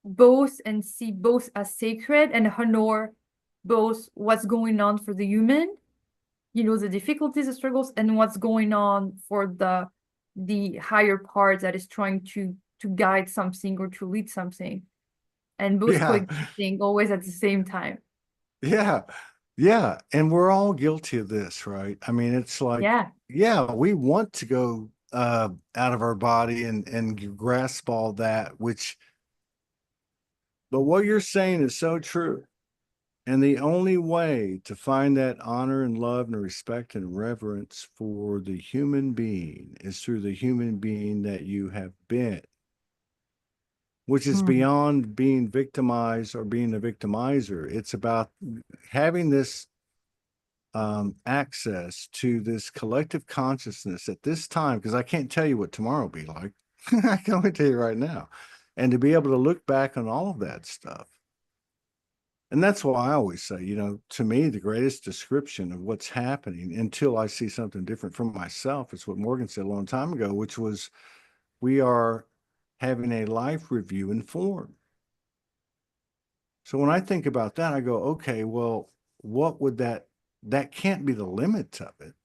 both, and see both as sacred, and honor both what's going on for the human, the difficulties, the struggles, and what's going on for the higher part that is trying to guide something or to lead something, and both Yeah, coexisting always at the same time. yeah, yeah. And we're all guilty of this, right? I mean, it's like, Yeah. yeah, we want to go out of our body and grasp all that, which, but what you're saying is so true. And the only way to find that honor and love and respect and reverence for the human being is through the human being that you have been, which is Mm. beyond being victimized or being a victimizer. It's about having this access to this collective consciousness at this time, because I can't tell you what tomorrow will be like. I can only tell you right now. And to be able to look back on all of that stuff. And that's why I always say, to me, the greatest description of what's happening until I see something different from myself is what Morgan said a long time ago, which was we are having a life review in form. So when I think about that, I go, okay, well, what would that can't be the limit of it.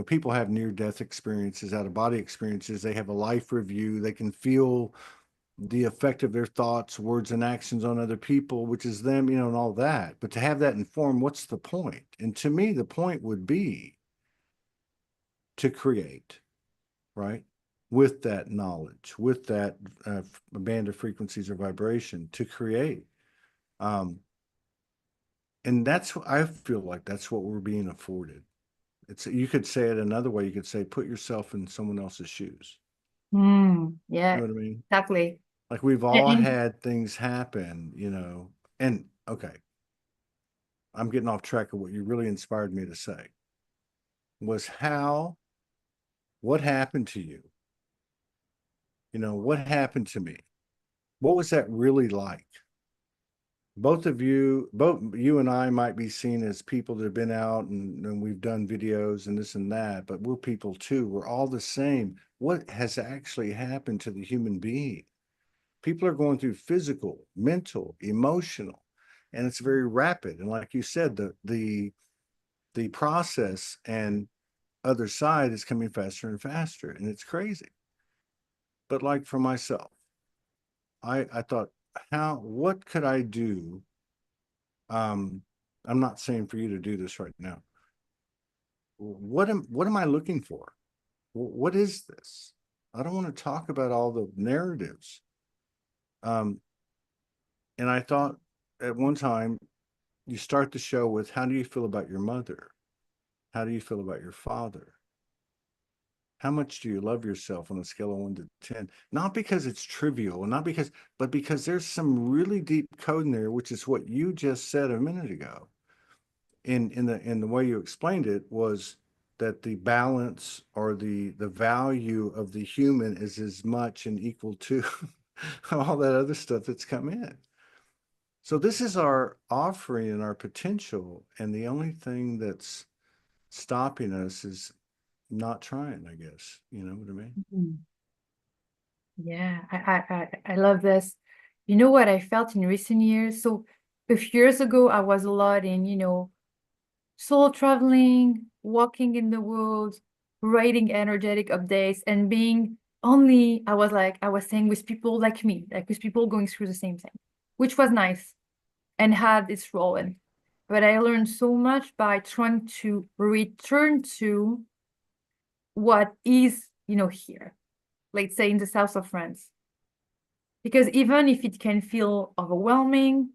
People have near death experiences, out of body experiences. They have a life review. They can feel the effect of their thoughts, words, and actions on other people, which is them, and all that. But to have that informed, what's the point? And to me, the point would be to create, right? With that knowledge, with that band of frequencies or vibration, to create. Um, and that's what I feel like that's what we're being afforded. You could say it another way. You could say, put yourself in someone else's shoes. You Yeah, know what I mean? exactly. Like we've And, all and had things happen, and okay, I'm getting off track of what you really inspired me to say was what happened to you? What happened to me? What was that really like? Both you and I might be seen as people that have been out and we've done videos and this and that, but we're people too. We're all the same. What has actually happened to the human being? People are going through physical, mental, emotional, and it's very rapid. And like you said, the process and other side is coming faster and faster, and it's crazy. But like for myself, I thought, what could I do? Um, I'm not saying for you to do this right now. What am I looking for? What is this? I don't want to talk about all the narratives. Um, and I thought at one time, you start the show with, how do you feel about your mother? How do you feel about your father? How much do you love yourself on a scale of 1 to 10? Not because it's trivial, and not because, but because there's some really deep code in there, which is what you just said a minute ago. In the way you explained it was that the balance or the value of the human is as much and equal to all that other stuff that's come in. So this is our offering and our potential, and the only thing that's stopping us is not trying, I guess. You know what I mean? Mhm. Yeah, I love this. You know what I felt in recent years? So a few years ago, I was a lot in, solo traveling, walking in the woods, writing energetic updates, and being only, I was saying, with people like me, like with people going through the same thing, which was nice and had its role in. But I learned so much by trying to return to what is, here, let's say in the south of France. Because even if it can feel overwhelming,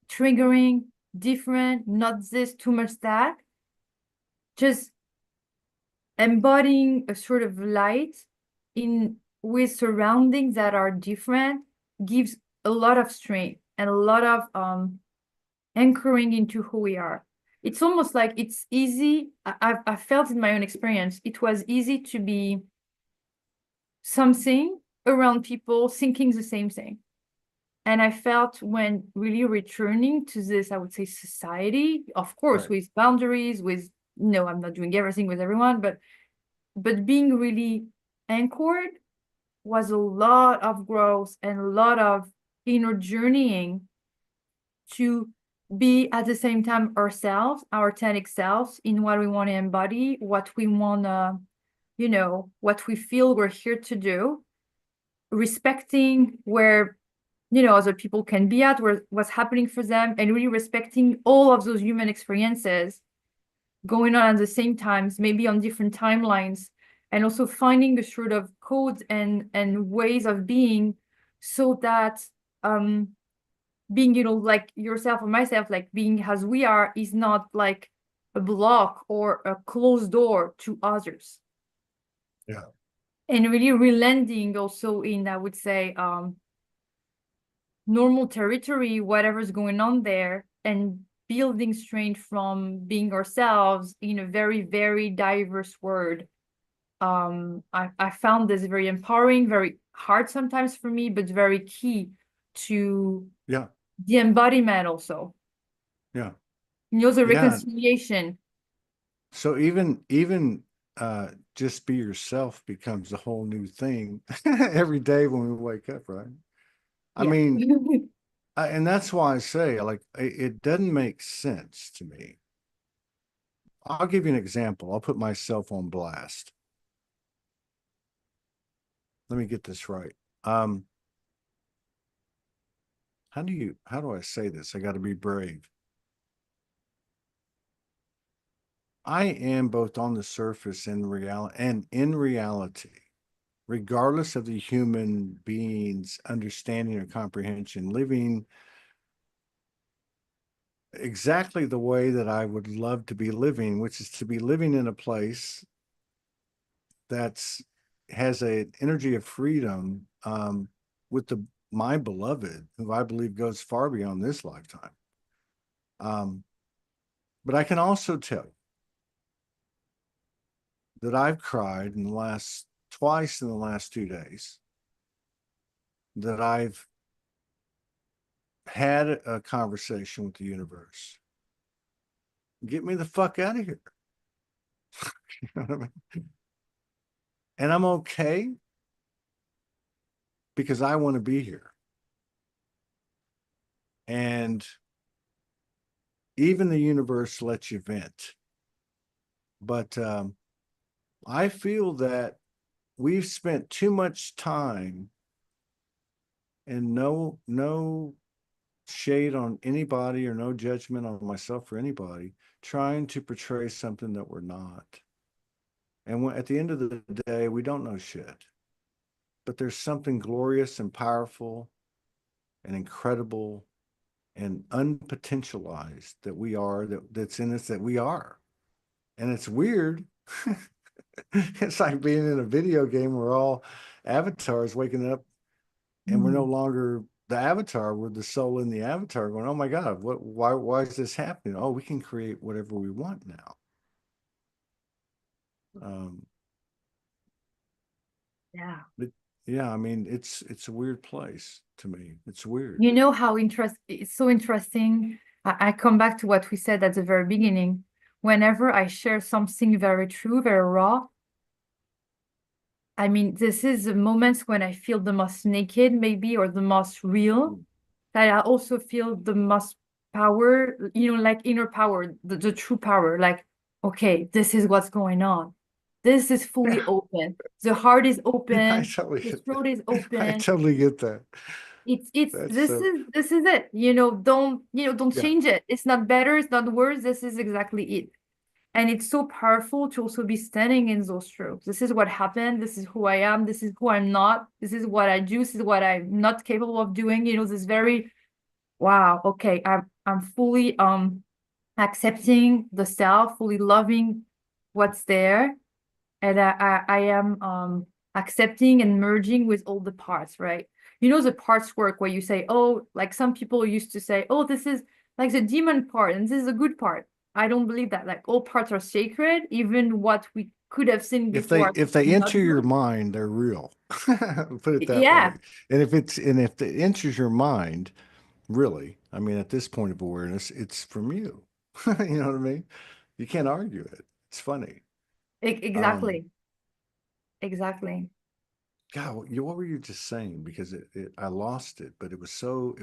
triggering, different, not this, too much that, just embodying a sort of light in with surroundings that are different gives a lot of strength and a lot of anchoring into who we are. It's almost like it's easy. I felt in my own experience, it was easy to be something around people thinking the same thing. And I felt when really returning to this, I would say society, of course, Right. with boundaries, with, no, I'm not doing everything with everyone, but being really anchored was a lot of growth and a lot of inner journeying to be at the same time ourselves, our authentic selves in what we want to embody, what we want to, what we feel we're here to do, respecting where, other people can be at, where what's happening for them, and really respecting all of those human experiences going on at the same times, maybe on different timelines, and also finding the sort of codes and ways of being so that being, like yourself or myself, like being as we are, is not like a block or a closed door to others. Yeah. And really relanding also in, I would say, normal territory, whatever's going on there, and building strength from being ourselves in a very, very diverse world. I found this very empowering, very hard sometimes for me, but very key to Yeah. the embodiment also. Yeah. The Yeah. reconciliation. So even just be yourself becomes a whole new thing every day when we wake up, right? I Yeah. mean, and that's why I say, like, it doesn't make sense to me. I'll give you an example. I'll put myself on blast. Let me get this right. Um, how do I say this? I got to be brave. I am both on the surface and in reality, regardless of the human being's understanding or comprehension, living exactly the way that I would love to be living, which is to be living in a place that's has an energy of freedom, with my beloved, who I believe goes far beyond this lifetime. Um, but I can also tell you that I've cried twice in the last 2 days, that I've had a conversation with the universe. Get me the fuck out of here. You know what I mean? And I'm okay because I want to be here. And even the universe lets you vent. But I feel that we've spent too much time, and no shade on anybody or no judgment on myself or anybody, trying to portray something that we're not. And when, at the end of the day, we don't know shit. But there's something glorious and powerful and incredible and unpotentialized that we are, that's in us, that we are. And it's weird. It's like being in a video game where all avatars waking up and we're no Mm. longer the avatar, we're the soul in the avatar going, oh my God, why is this happening? Oh, we can create whatever we want now. Um, Yeah. but yeah, I mean, it's a weird place to me. It's weird. You know how it's so interesting. I come back to what we said at the very beginning. Whenever I share something very true, very raw, I mean, this is the moments when I feel the most naked, maybe, or the most real, that I also feel the most power, like inner power, the true power. Like, okay, this is what's going on. This is fully open. The heart is I open. totally The get that. throat is I open. totally get that. It's That's this so, is it. Don't yeah. change it. It's not better, it's not worse. This is exactly it. And it's so powerful to also be standing in those truths. This is what happened. This is who I am. This is who I'm not. This is what I do. This is what I'm not capable of doing. This very wow, okay. I'm fully accepting the self, fully loving what's there. And I am accepting and merging with all the parts, right? The parts work where you say, oh, like some people used to say, oh, this is like the demon part and this is a good part. I don't believe that. Like all parts are sacred, even what we could have seen before If they not enter your good. mind, they're real. Put it that way. Yeah, And if it enters your mind, really, I mean, at this point of awareness, it's from you. You know what I mean? You can't argue it. It's funny. Um, exactly. Exactly. God, what were you just saying? Because I lost it, but it was so,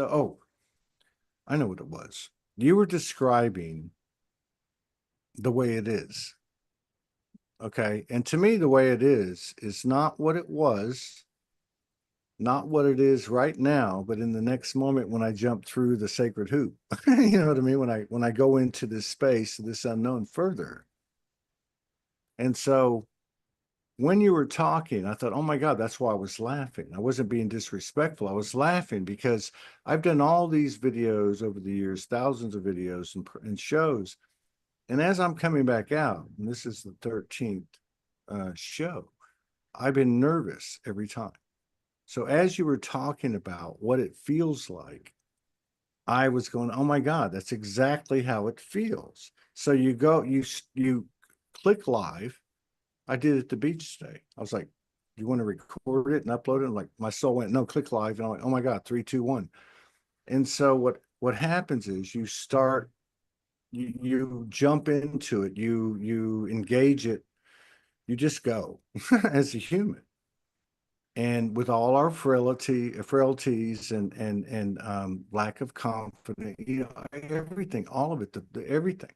oh, I know what it was. You were describing the way it is. Okay. And to me, the way it is not what it was, not what it is right now, but in the next moment when I jump through the sacred hoop. You know what I mean? When I go into this space, this unknown further. And so when you were talking, I thought, oh my God, that's why I was laughing. I wasn't being disrespectful. I was laughing because I've done all these videos over the years, thousands of videos and shows. And as I'm coming back out, and this is the 13th show, I've been nervous every time. So as you were talking about what it feels like, I was going, oh my God, that's exactly how it feels. So you click live. I did it at the beach today. I was like, you want to record it and upload it? And like my soul went, no, click live. And I'm like, oh my God, 3, 2, 1. And so what happens is you jump into it, you engage it, you just go as a human. And with all our frailties and lack of confidence, everything, all of it, everything.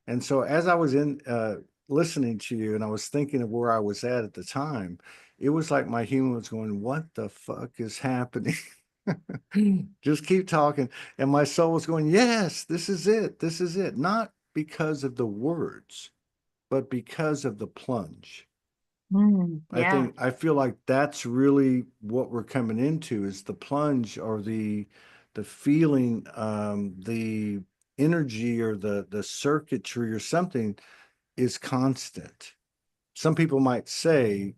And so as I was in listening to you and I was thinking of where I was at the time, it was like my human was going, what the fuck is happening? Just keep talking. And my soul was going, yes, this is it. This is it. Not because of the words, but because of the plunge. Yeah. I feel like that's really what we're coming into is the plunge or the feeling, the energy or the circuitry or something is constant. Some people might say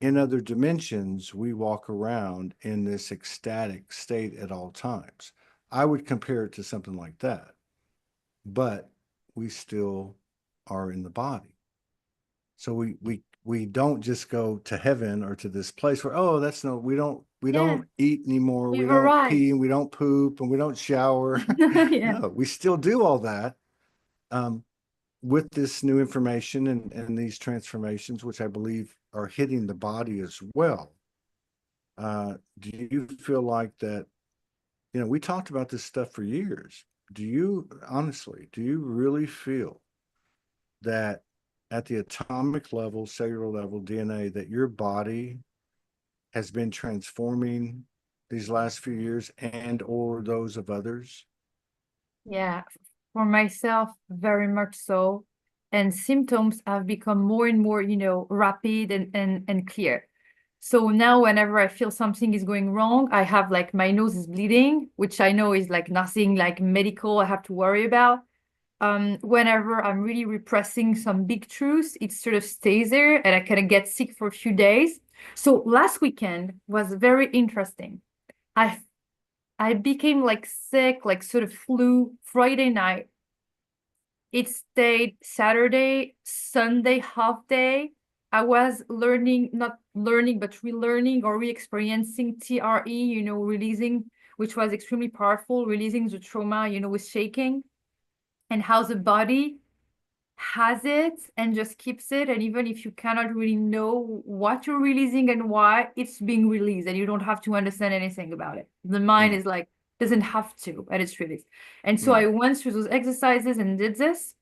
in other dimensions, we walk around in this ecstatic state at all times. I would compare it to something like that, but we still are in the body. So we don't just go to heaven or to this place where, oh, that's no, we Yeah. don't eat anymore, we We've don't arrived. pee and we don't poop and we don't shower. Yeah. No, we still do all that. Um, with this new information and these transformations, which I believe are hitting the body as well. Do you feel like that, we talked about this stuff for years. Do you honestly, do you really feel that at the atomic level, cellular level, DNA, that your body has been transforming these last few years and or those of others? Yeah, for myself, very much so. And symptoms have become more and more, rapid and clear. So now whenever I feel something is going wrong, I have like my nose is bleeding, which I know is like nothing like medical I have to worry about. Whenever I'm really repressing some big truths, it sort of stays there and I kind of get sick for a few days. So last weekend was very interesting. I I became like sick, like sort of flu Friday night. It stayed Saturday, Sunday, half day. I was learning, not learning, but relearning or re-experiencing TRE, releasing, which was extremely powerful, releasing the trauma, with shaking and how the body has it and just keeps it. And even if you cannot really know what you're releasing and why, it's being released and you don't have to understand anything about it. The mind Mm, is like, doesn't have to, and it's released. And so mm, I went through those exercises and did this.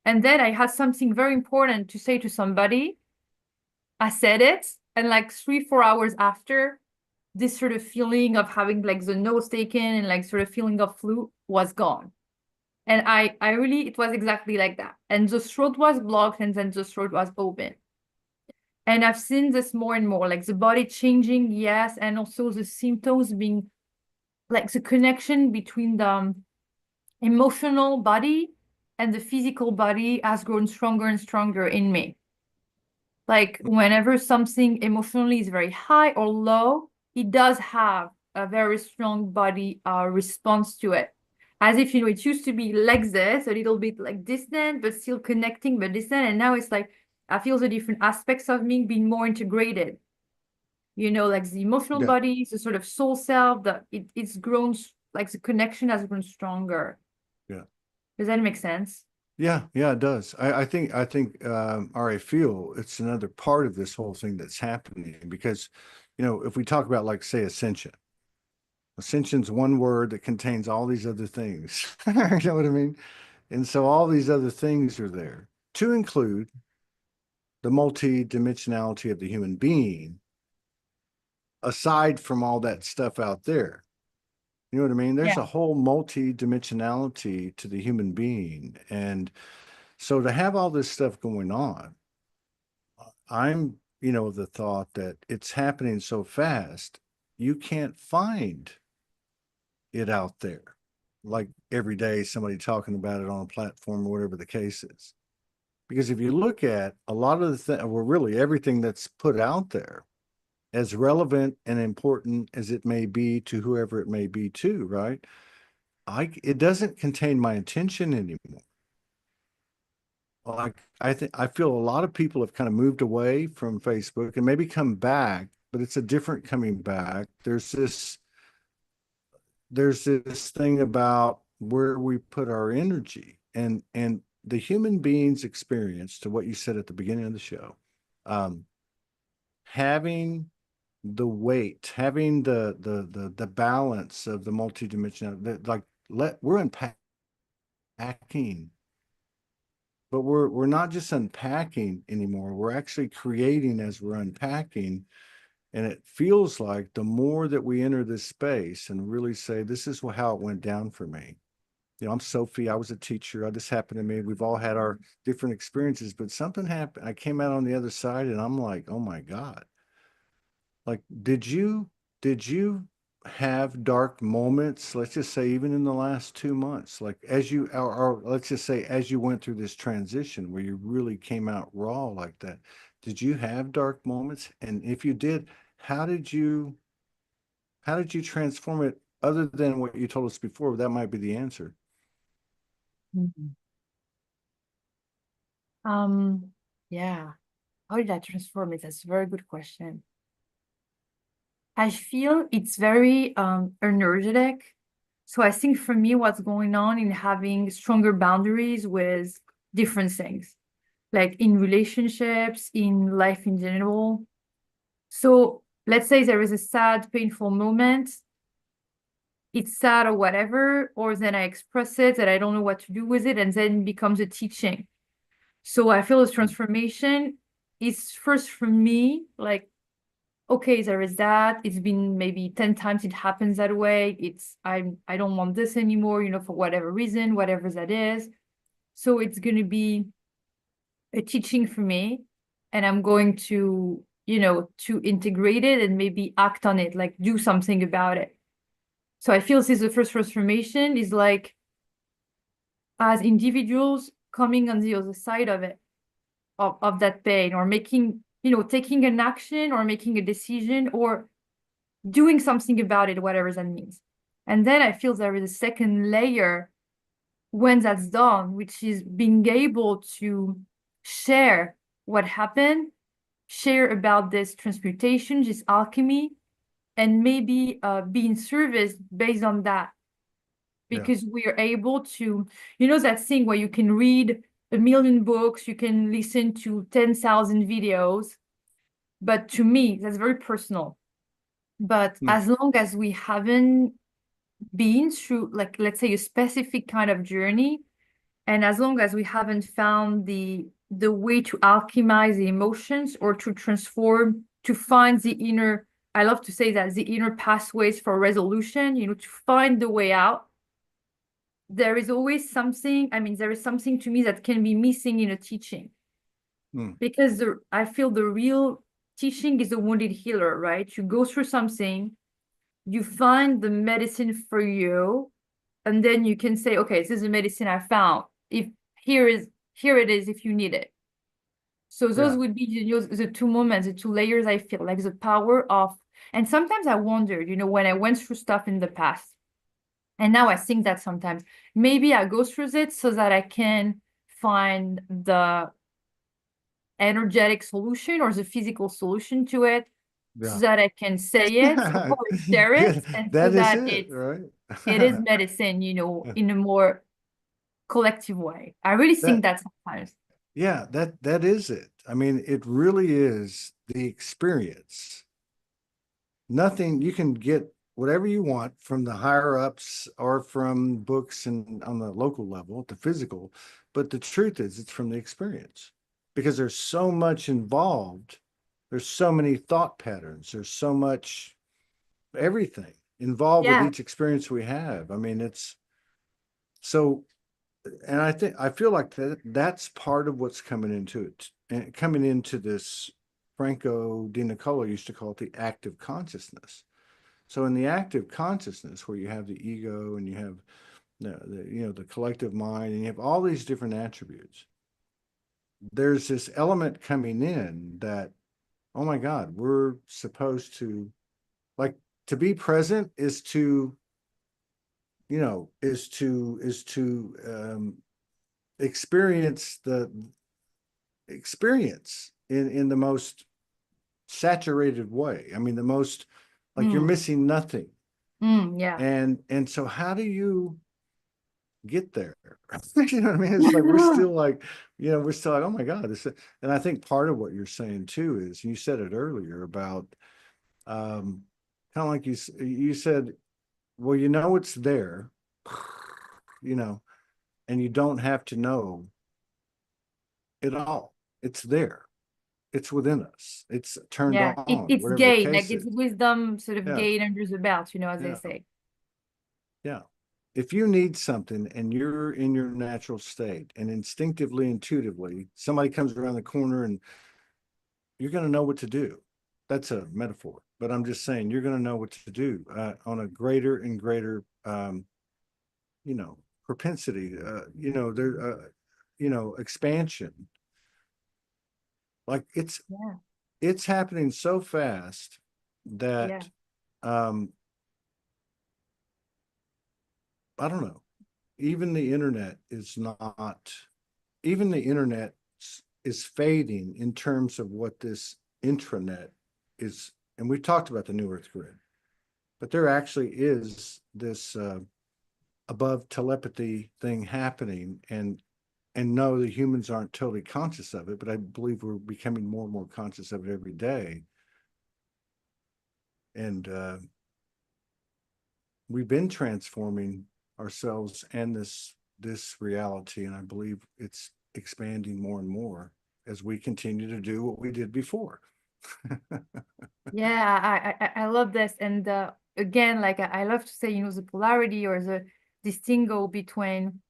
And then I had something very important to say to somebody. I said it. And like 3, 4 hours after, this sort of feeling of having like the nose taken and like sort of feeling of flu was gone. And I really, it was exactly like that. And the throat was blocked and then the throat was open. And I've seen this more and more, like the body changing, yes, and also the symptoms being like the connection between the emotional body and the physical body has grown stronger and stronger in me. Like whenever something emotionally is very high or low, it does have a very strong body response to it. As if, it used to be like this, a little bit like distant, but still connecting, but distant. And now it's like I feel the different aspects of me being more integrated. Like the emotional yeah, body, the sort of soul self, it's grown, like the connection has grown stronger. yeah. Does that make sense? Yeah, yeah, it does. I think, or I feel it's another part of this whole thing that's happening because, if we talk about like say ascension, ascension's one word that contains all these other things. You know what I mean? And so all these other things are there to include the multi-dimensionality of the human being, aside from all that stuff out there. You know what I mean? There's Yeah. a whole multi-dimensionality to the human being. And so to have all this stuff going on, I'm, the thought that it's happening so fast, you can't find it out there. Like every day, somebody talking about it on a platform or whatever the case is. Because if you look at a lot of the things, well, really everything that's put out there, as relevant and important as it may be to whoever it may be to, right? It doesn't contain my attention anymore. Like I feel a lot of people have kind of moved away from Facebook and maybe come back, but it's a different coming back. There's this thing about where we put our energy and the human being's experience to what you said at the beginning of the show. Um, having the weight, having the balance of the multidimensional, like we're unpacking, but we're not just unpacking anymore. We're actually creating as we're unpacking. And it feels like the more that we enter this space and really say, this is how it went down for me. I'm Sophie. I was a teacher. This happened to me. We've all had our different experiences, but something happened. I came out on the other side and I'm like, oh my God. Like, did you have dark moments, let's just say even in the last 2 months, like as you or let's just say as you went through this transition where you really came out raw like that, did you have dark moments? And if you did, how did you how did you transform it other than what you told us before? That might be the answer. Mhm. Um, yeah. How did I transform it? That's a very good question. I feel it's very energetic. So I think for me, what's going on in having stronger boundaries with different things, like in relationships, in life in general. So let's say there is a sad, painful moment, it's sad or whatever, or then I express it and I don't know what to do with it, and then it becomes a teaching. So I feel this transformation is first for me, like, okay, there is that. It's been maybe 10 times it happens that way. I don't want this anymore, for whatever reason, whatever that is. So it's gonna be a teaching for me, and I'm going to integrate it and maybe act on it, like do something about it. So I feel this is the first transformation is like as individuals coming on the other side of it, of that pain, or making, taking an action or making a decision or doing something about it, whatever that means. And then I feel there is a second layer when that's done, which is being able to share what happened, share about this transmutation, this alchemy, and maybe be in service based on that. Yeah. Because we are able to, that thing where you can read a million books, you can listen to 10,000 videos, but to me, that's very personal. But Mm. as long as we haven't been through, like, let's say, a specific kind of journey, and as long as we haven't found the way to alchemize the emotions or to transform, to find the inner, I love to say that the inner pathways for resolution, to find the way out, there is always something, there is something to me that can be missing in a teaching. Mm. Because I feel the real teaching is a wounded healer, right? You go through something, you find the medicine for you, and then you can say, okay, this is the medicine I found. If here it is if you need it. So those Yeah. would be the two moments, the two layers I feel like the power of, and sometimes I wonder, when I went through stuff in the past, and now I think that sometimes maybe I go through it so that I can find the energetic solution or the physical solution to it, so Yeah. that I can say it or share Yeah, it, and so that is that it, right? it is medicine, in a more collective way. I really think That, that sometimes. yeah, that is it. I mean, it really is the experience. Nothing, you can get whatever you want from the higher ups or from books and on the local level, the physical, but the truth is it's from the experience because there's so much involved. There's so many thought patterns. There's so much everything involved with Yeah, each experience we have. I mean, it's so, and I feel like that's part of what's coming into it and coming into this. Franco Di Nicola used to call it the active consciousness. So in the active consciousness, where you have the ego and you have the collective mind and you have all these different attributes, there's this element coming in that, oh my God, we're supposed to, like, to be present is to, experience the experience in the most saturated way. I mean, the most, like, you're mm, missing nothing. yeah. And so how do you get there? You know what I mean? It's like we're still like, we're still like, oh my God. And I think part of what you're saying too is, you said it earlier about kind of like you said, well, it's there, you know, and you don't have to know it all. It's there. It's within us. It's turned Yeah, on, it's whatever the gain, like case it's is. wisdom sort of Yeah. gain under the belt, as they Yeah. say. Yeah. If you need something and you're in your natural state and instinctively, intuitively, somebody comes around the corner and you're going to know what to do. That's a metaphor, but I'm just saying you're going to know what to do on a greater and greater, you know, propensity, expansion. Like Yeah, it's happening so fast yeah, that um, I don't know. Even the internet is not. Even the internet is fading in terms of what this intranet is. And we've talked about the New Earth Grid, but there actually is this above telepathy thing happening. And no, the humans aren't totally conscious of it, but I believe we're becoming more and more conscious of it every day. And we've been transforming ourselves and this reality, and I believe it's expanding more and more as we continue to do what we did before. Yeah, I love this. And again, like I love to say, the polarity or the distinguo between,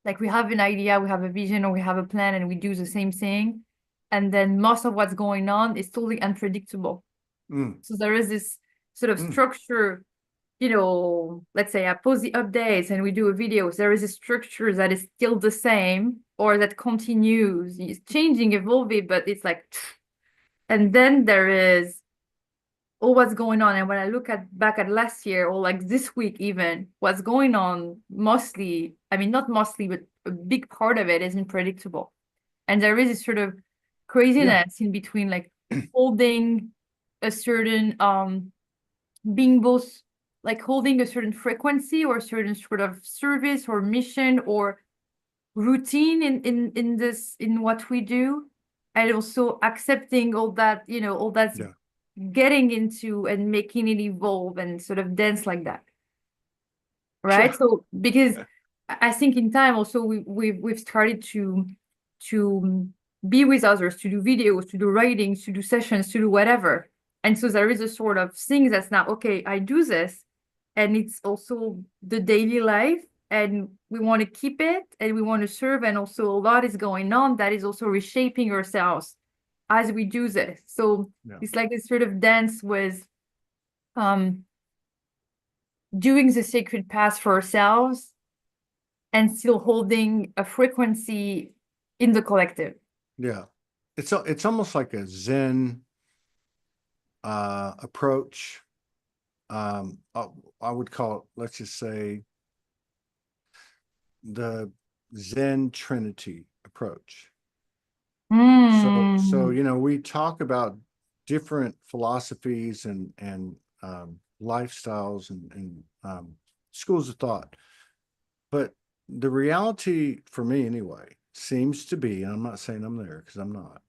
like, we have an idea, we have a vision, or we have a plan, and we do the same thing. And then most of what's going on is totally unpredictable. Mm, So there is this sort of mm, structure, let's say I post the updates and we do a video. There is a structure that is still the same or that continues. It's changing, evolving, but it's like, and then there is all what's going on. And when I look at back at last year or like this week, even what's going on, mostly, I mean, not mostly, but a big part of it isn't predictable. And there is this sort of yeah, craziness in between, like holding a certain being both like holding a certain frequency or a certain sort of service or mission or routine in this, in what we do, and also accepting all that, all that's yeah, getting into and making it evolve and sort of dance like that, right? yeah, So because I think in time also we've started to be with others, to do videos, to do writings, to do sessions, to do whatever. And so there is a sort of thing that's now, okay, I do this, and it's also the daily life, and we want to keep it and we want to serve, and also a lot is going on that is also reshaping ourselves as we do this. So yeah, it's like this sort of dance with um doing the sacred path for ourselves and still holding a frequency in the collective. yeah. It's almost like a Zen approach. I would call it, let's just say, the Zen Trinity approach. So Mm. you know, we talk about different philosophies and lifestyles and schools of thought, but the reality for me anyway seems to be, and I'm not saying I'm there because I'm not,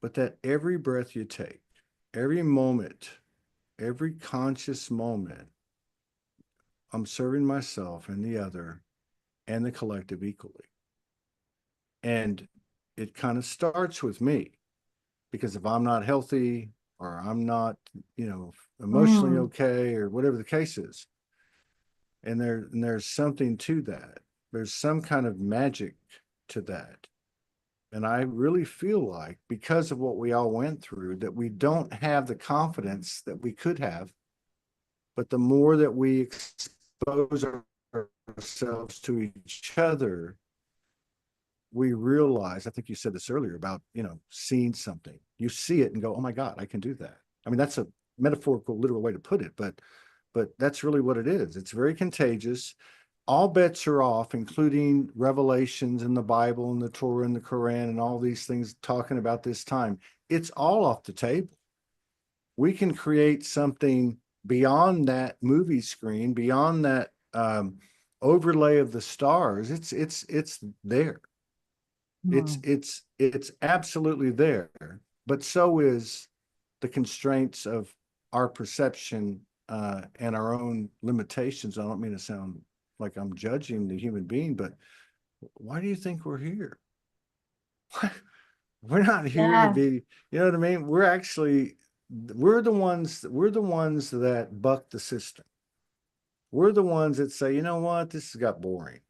but that every breath you take, every moment, every conscious moment, I'm serving myself and the other and the collective equally. And it kind of starts with me, because if I'm not healthy or I'm not, you know, emotionally Mm. okay or whatever the case is, and there's something to that. There's some kind of magic to that. And I really feel like, because of what we all went through, that we don't have the confidence that we could have. But the more that we expose ourselves to each other, we realize, I think you said this earlier about, you know, seeing something. You see it and go, oh my God, I can do that. I mean, that's a metaphorical, literal way to put it, but that's really what it is. It's very contagious. All bets are off, including revelations in the Bible and the Torah and the Quran and all these things talking about this time. It's all off the table. We can create something beyond that movie screen, beyond that overlay of the stars. It's there. Mm. It's absolutely there, but so is the constraints of our perception and our own limitations. I don't mean to sound like I'm judging the human being, but why do you think we're here? We're not here to Yeah. be, you know what I mean? We're the ones that buck the system. We're the ones that say, you know what, this has got boring.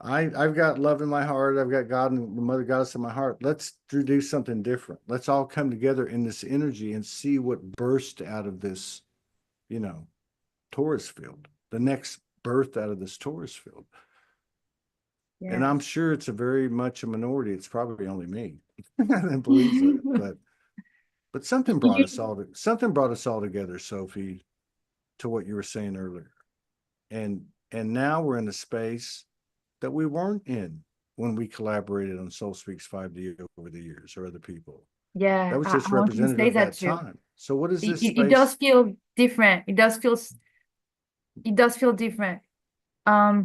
I've got love in my heart. I've got God and the Mother Goddess in my heart. Let's do something different. Let's all come together in this energy and see what burst out of this, you know, Taurus field. The next birth out of this Taurus field. And Yeah. I'm sure it's a very much a minority. It's probably only me that believes that. But something brought us all together, Sophie, to what you were saying earlier. And now we're in a space that we weren't in when we collaborated on Soul Speaks 5D over the years, or other people. That Yeah, was I just wanted to representative say of that that too. time. So what is It, this it, it does space? feel different. It does feel different. I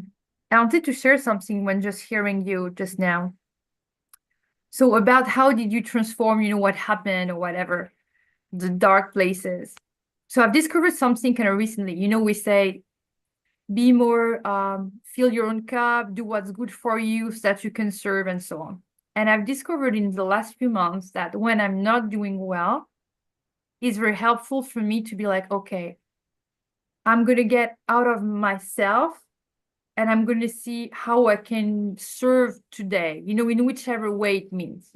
wanted to share something when just hearing you just now. So about how did you transform, what happened or whatever. the dark places. So I've discovered something kind of recently. We say be more, fill your own cup, do what's good for you so that you can serve and so on. And I've discovered in the last few months that when I'm not doing well, it's very helpful for me to be like, okay, I'm going to get out of myself and I'm going to see how I can serve today, in whichever way it means,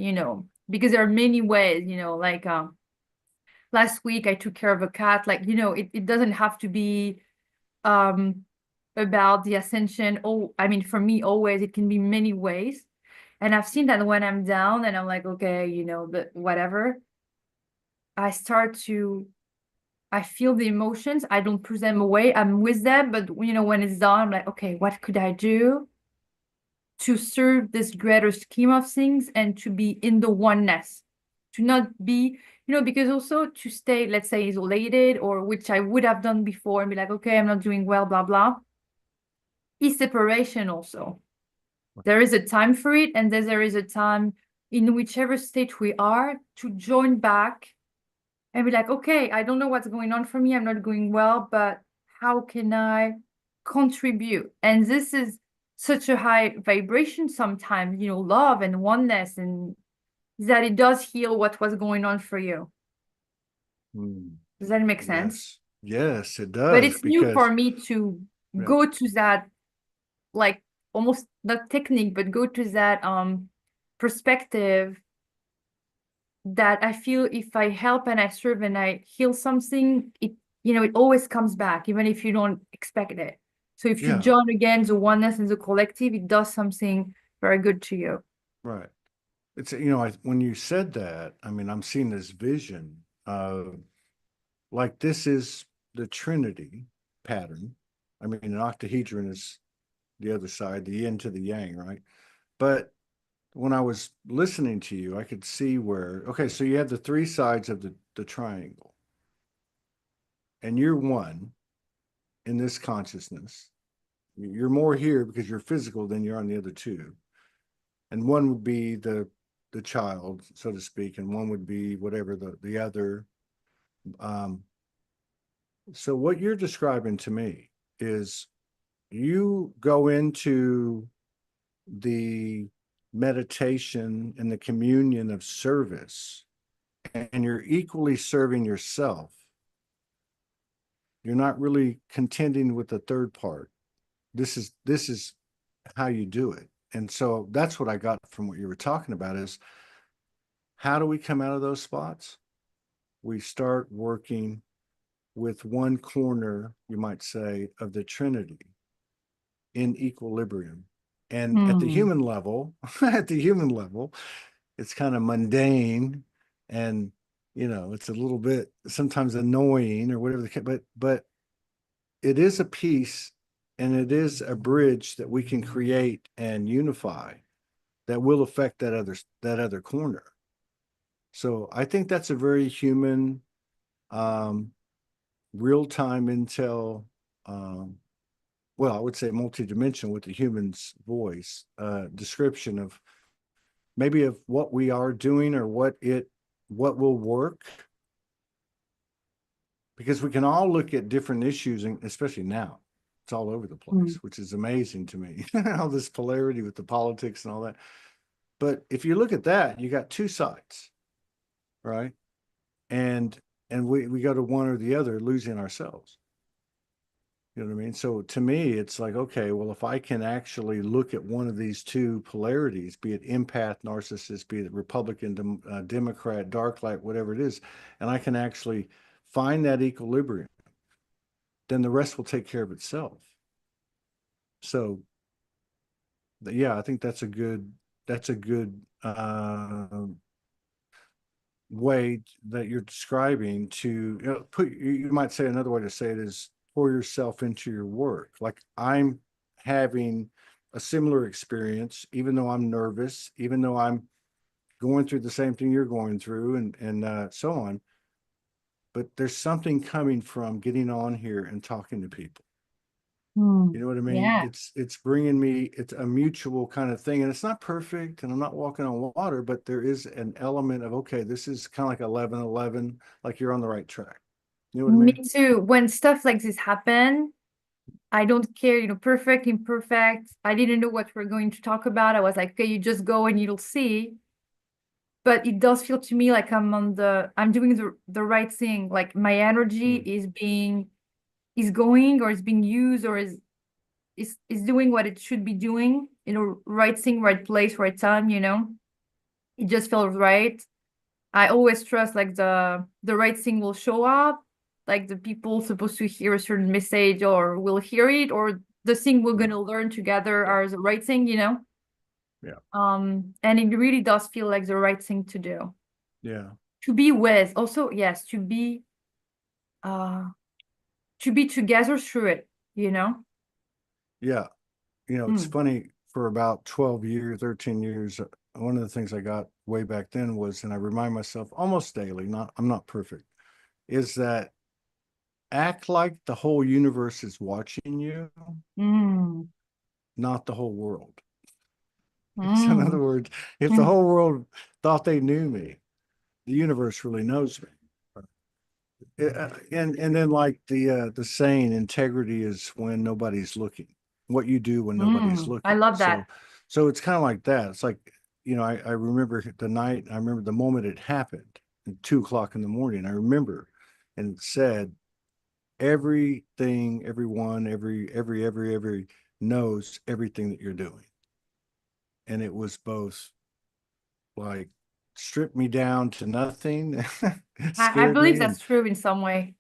because there are many ways, like last week I took care of a cat, like, it doesn't have to be um about the ascension. Oh, I mean, for me, always it can be many ways. And I've seen that when I'm down and I'm like, okay, but whatever, I start to I feel the emotions. I don't push them away. I'm with them, but when it's done, I'm like, okay, what could I do to serve this greater scheme of things and to be in the oneness, to not be, because also to stay, let's say, isolated, or which I would have done before and be like, okay, I'm not doing well, blah, blah, is separation also. There is a time for it, and then there is a time in whichever state we are to join back and be like, okay, I don't know what's going on for me. I'm not going well, but how can I contribute? And this is such a high vibration sometimes, love and oneness, and that it does heal what was going on for you. Mm, Does that make sense? yes. Yes, it But does it's new for because me to yeah, go to that, like almost not technique, but go to that perspective that I feel if I help and I serve and I heal something, it always comes back, even if you don't expect it. So if you yeah, join again the oneness and the collective, it does something very good to you. right. It's when you said that, I mean, I'm seeing this vision of like this is the Trinity pattern. I mean, an octahedron is the other side, the yin to the yang, right? But when I was listening to you, I could see where, okay, so you have the three sides of the triangle, and you're one in this consciousness. You're more here because you're physical than you're on the other two. And one would be the child, so to speak, and one would be whatever the other. Um, so what you're describing to me is you go into the meditation and the communion of service, and you're equally serving yourself. You're not really contending with the third part. This is how you do it. And so that's what I got from what you were talking about is how do we come out of those spots? We start working with one corner, you might say, of the Trinity in equilibrium. And at the Hmm. human level, at the human level, it's kind of mundane and it's a little bit sometimes annoying or whatever the case, but it is a piece and it is a bridge that we can create and unify that will affect that other corner. So I think that's a very human, um, real-time intel, um, well, I would say multidimensional with the human's voice, description of maybe of what we are doing or what will work. Because we can all look at different issues, and especially now, it's all over the Hmm. place, which is amazing to me. All this polarity with the politics and all that. But if you look at that, you got two sides, right? And we go to one or the other, losing ourselves. You know what I mean? So to me, it's like, okay, well, if I can actually look at one of these two polarities, be it empath, narcissist, be it Republican, Democrat, dark light, whatever it is, and I can actually find that equilibrium, then the rest will take care of itself. So yeah, I think that's a good way that you're describing to put. You might say another way to say it is pour yourself into your work. Like I'm having a similar experience, even though I'm nervous, even though I'm going through the same thing you're going through, and so on. But there's something coming from getting on here and talking to people. Hmm. You know what I mean? Yeah. It's bringing me, it's a mutual kind of thing, and it's not perfect, and I'm not walking on water, but there is an element of, okay, this is kind of like 11-11, like you're on the right track. You know what I Me mean? too. When stuff like this happen, I don't care, perfect, imperfect. I didn't know what we're going to talk about. I was like, okay, you just go and you'll see. But it does feel to me like I'm doing the right thing. Like my energy Mm, is going or is being used or is doing what it should be doing, right thing, right place, right time. It just feels right. I always trust like the right thing will show up, like the people supposed to hear a certain message or will hear it, or the thing we're mm, gonna learn together yeah, are the right thing. yeah, And it really does feel like the right thing to do. yeah, To be with, also, yes, uh to be together through it. yeah. It's Mm. funny, for about 12 years, 13 years, one of the things I got way back then was, and I remind myself almost daily, I'm not perfect, is that act like the whole universe is watching you, Mm. not the whole world. So in other Mm. words, if the Mm. whole world thought they knew me, the universe really knows me. And then, like the saying, integrity is when nobody's looking. What you do when nobody's I looking. love that. So it's kind of like that. It's like, I remember the night. I remember the moment it happened at 2 o'clock in the morning. I remember, and it said, everything, everyone, every knows everything that you're doing. And it was both like stripped me down to nothing, I scared believe me, that's and true in some way.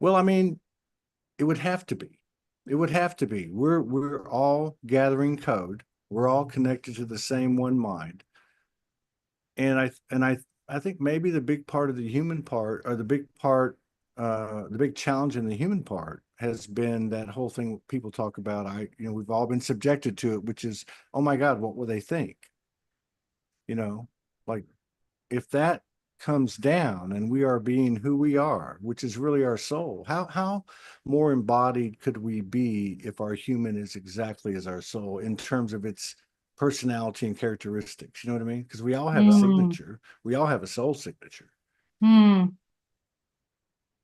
well, I mean, it would have to be. It would have to be. We're all gathering code. We're all connected to the same one mind. And I think maybe the big part of the human part, or the big part, the big challenge in the human part has been that whole thing people talk about. We've all been subjected to it, which is, oh my God, what will they think? You know, like, if that comes down and we are being who we are, which is really our soul, how more embodied could we be if our human is exactly as our soul in terms of its personality and characteristics? You know what I mean? Because we all have a Mm. signature. We all have a soul signature. Mm.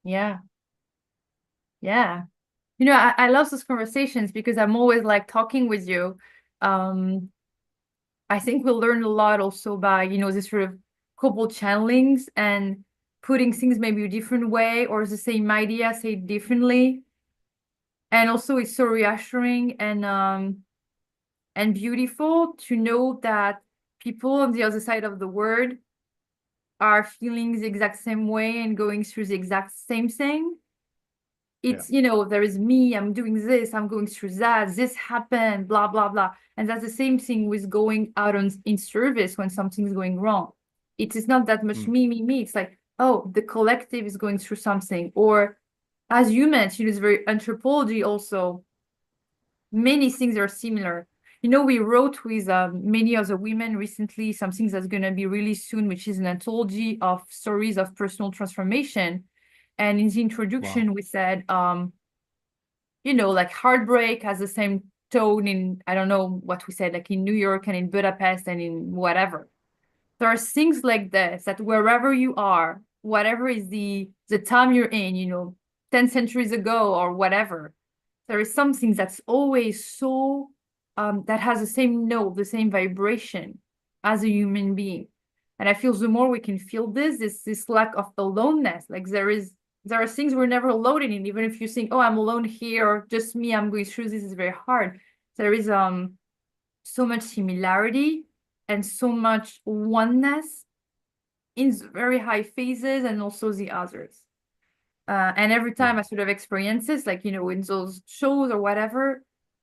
Yeah. Yeah. I love those conversations because I'm always like talking with you. Um, I think we'll learn a lot also by, this sort of couple channelings and putting things maybe a different way or the same idea, say it differently. And also it's so reassuring and beautiful to know that people on the other side of the world are feeling the exact same way and going through the exact same thing. Yeah. There is me, I'm doing this, I'm going through that, this happened, blah, blah, blah. And that's the same thing with going out in service when something's going wrong. It is not that much Mm. me. It's like, oh, the collective is going through something. Or as humans, it's very anthropology also. Many things are similar. We wrote with many other women recently something that's going to be really soon, which is an anthology of stories of personal transformation. And in the Wow. introduction, we said, like heartbreak has the same tone in, I don't know what we said, like in New York and in Budapest and in whatever. There are things like this that wherever you are, whatever is the time you're in, 10 centuries ago or whatever, there is something that's always so that has the same note, the same vibration as a human being. And I feel the more we can feel this lack of aloneness, like there are things we're never alone in, even if you think, oh, I'm alone here, or just me, I'm going through this is very hard. There is so much similarity and so much oneness in very high phases and also the others. And every Yeah. time I sort of experience this, like, in those shows or whatever,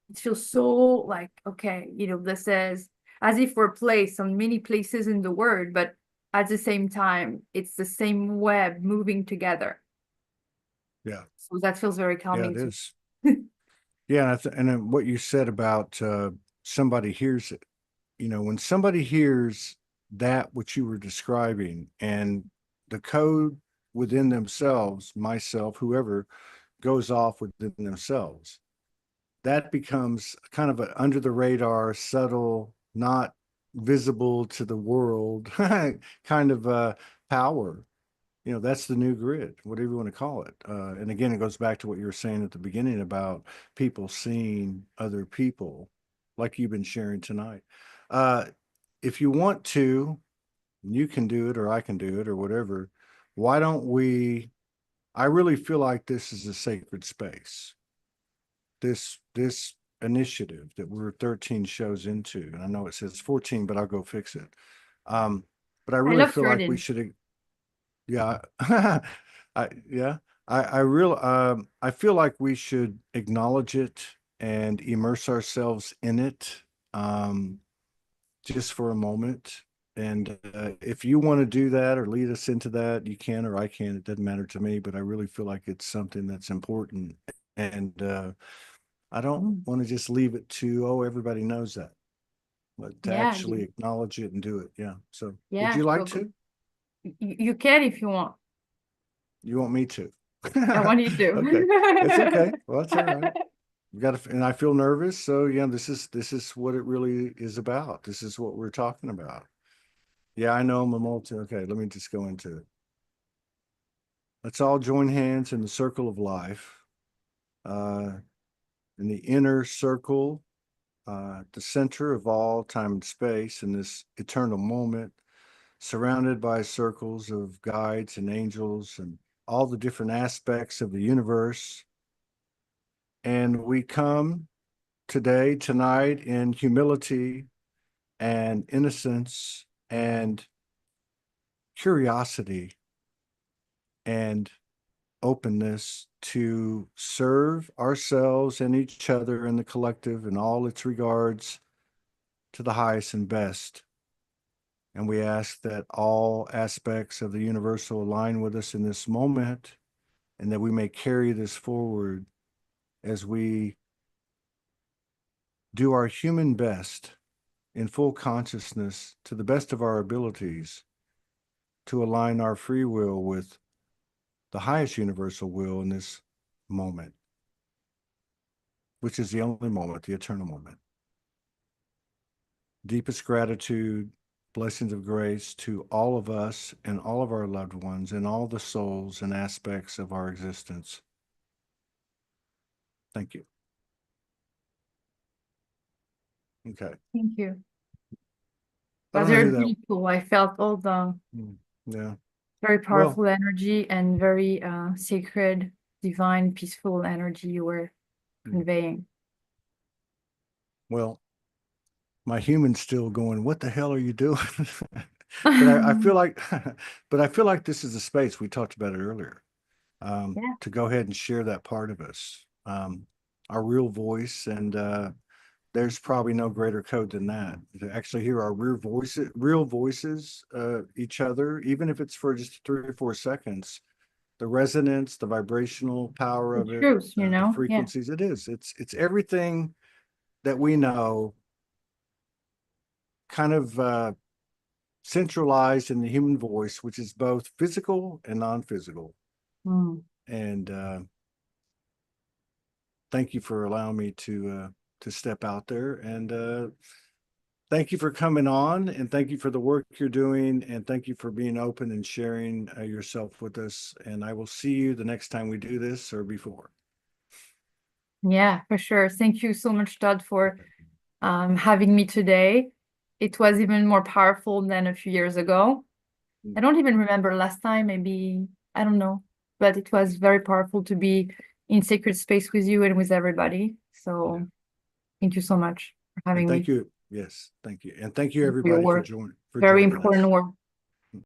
it feels so like, okay, this is as if we're placed on many places in the world, but at the same time, it's the same web moving together. Yeah. So that feels very Yeah, it calming to is. me. Yeah. And then what you said about somebody hears it, when somebody hears that, what you were describing, and the code within themselves, myself, whoever, goes off within themselves, that becomes kind of an under the radar, subtle, not visible to the world kind of power. You know, that's the new grid, whatever you want to call it. And again, it goes back to what you were saying at the beginning about people seeing other people, like you've been sharing tonight. Uh, if you want to, you can do it, or I can do it, or whatever. Why don't we? I really feel like this is a sacred space. This initiative that we're 13 shows into, and I know it says 14, but I'll go fix it. But I I really love feel like we 13. should, yeah, yeah, I feel like we should acknowledge it and immerse ourselves in it, just for a moment. And if you want to do that or lead us into that, you can, or I can. It doesn't matter to me, but I really feel like it's something that's important. And I don't Mm. want to just leave it to, oh, everybody knows that, but to Yeah, actually acknowledge it and do it. Yeah. So would yeah, you like go, go. to? You can if you want. You want me to? I want you Okay. It's to. okay. Well, that's all right. We got to, and I feel nervous. So yeah, this is what it really is about. This is what we're talking about. Yeah, I know I'm a multi. Okay, let me just go into it. Let's all join hands in the circle of life, uh, in the inner circle, the center of all time and space, in this eternal moment, surrounded by circles of guides and angels and all the different aspects of the universe. And we come today, tonight, in humility and innocence and curiosity and openness to serve ourselves and each other and the collective in all its regards to the highest and best. And we ask that all aspects of the universal align with us in this moment, and that we may carry this forward as we do our human best in full consciousness to the best of our abilities to align our free will with the highest universal will in this moment, which is the only moment, the eternal moment. Deepest gratitude, blessings of grace to all of us and all of our loved ones and all the souls and aspects of our existence. Thank you. Okay. Thank you. I Was don't know very who that. beautiful. I felt all the Yeah. very Well, powerful energy and very sacred, divine, peaceful energy you were conveying. well, my human's still going, what the hell are you doing? But I feel like, but I feel like this is a space, we talked about it earlier, Yeah, to go ahead and share that part of us, our real voice. And there's probably no greater code than that, to actually hear our real voices, each other, even if it's for just 3 or 4 seconds. The resonance, the vibrational power the of it, truth, the Yeah. frequencies. It's everything that we know, kind of centralized in the human voice, which is both physical and non-physical. Mm. And thank you for allowing me to step out there. And thank you for coming on, and thank you for the work you're doing, and thank you for being open and sharing yourself with us. And I will see you the next time we do this, or before. Yeah, for sure. Thank you so much, Todd, for having me today. It was even more powerful than a few years ago. I don't even remember last time, maybe, I don't know, but it was very powerful to be in sacred space with you and with everybody. Yeah. So thank you so much for And having thank me. you. Yes, thank you. And thank you For your everybody for work. joining Very us. important work.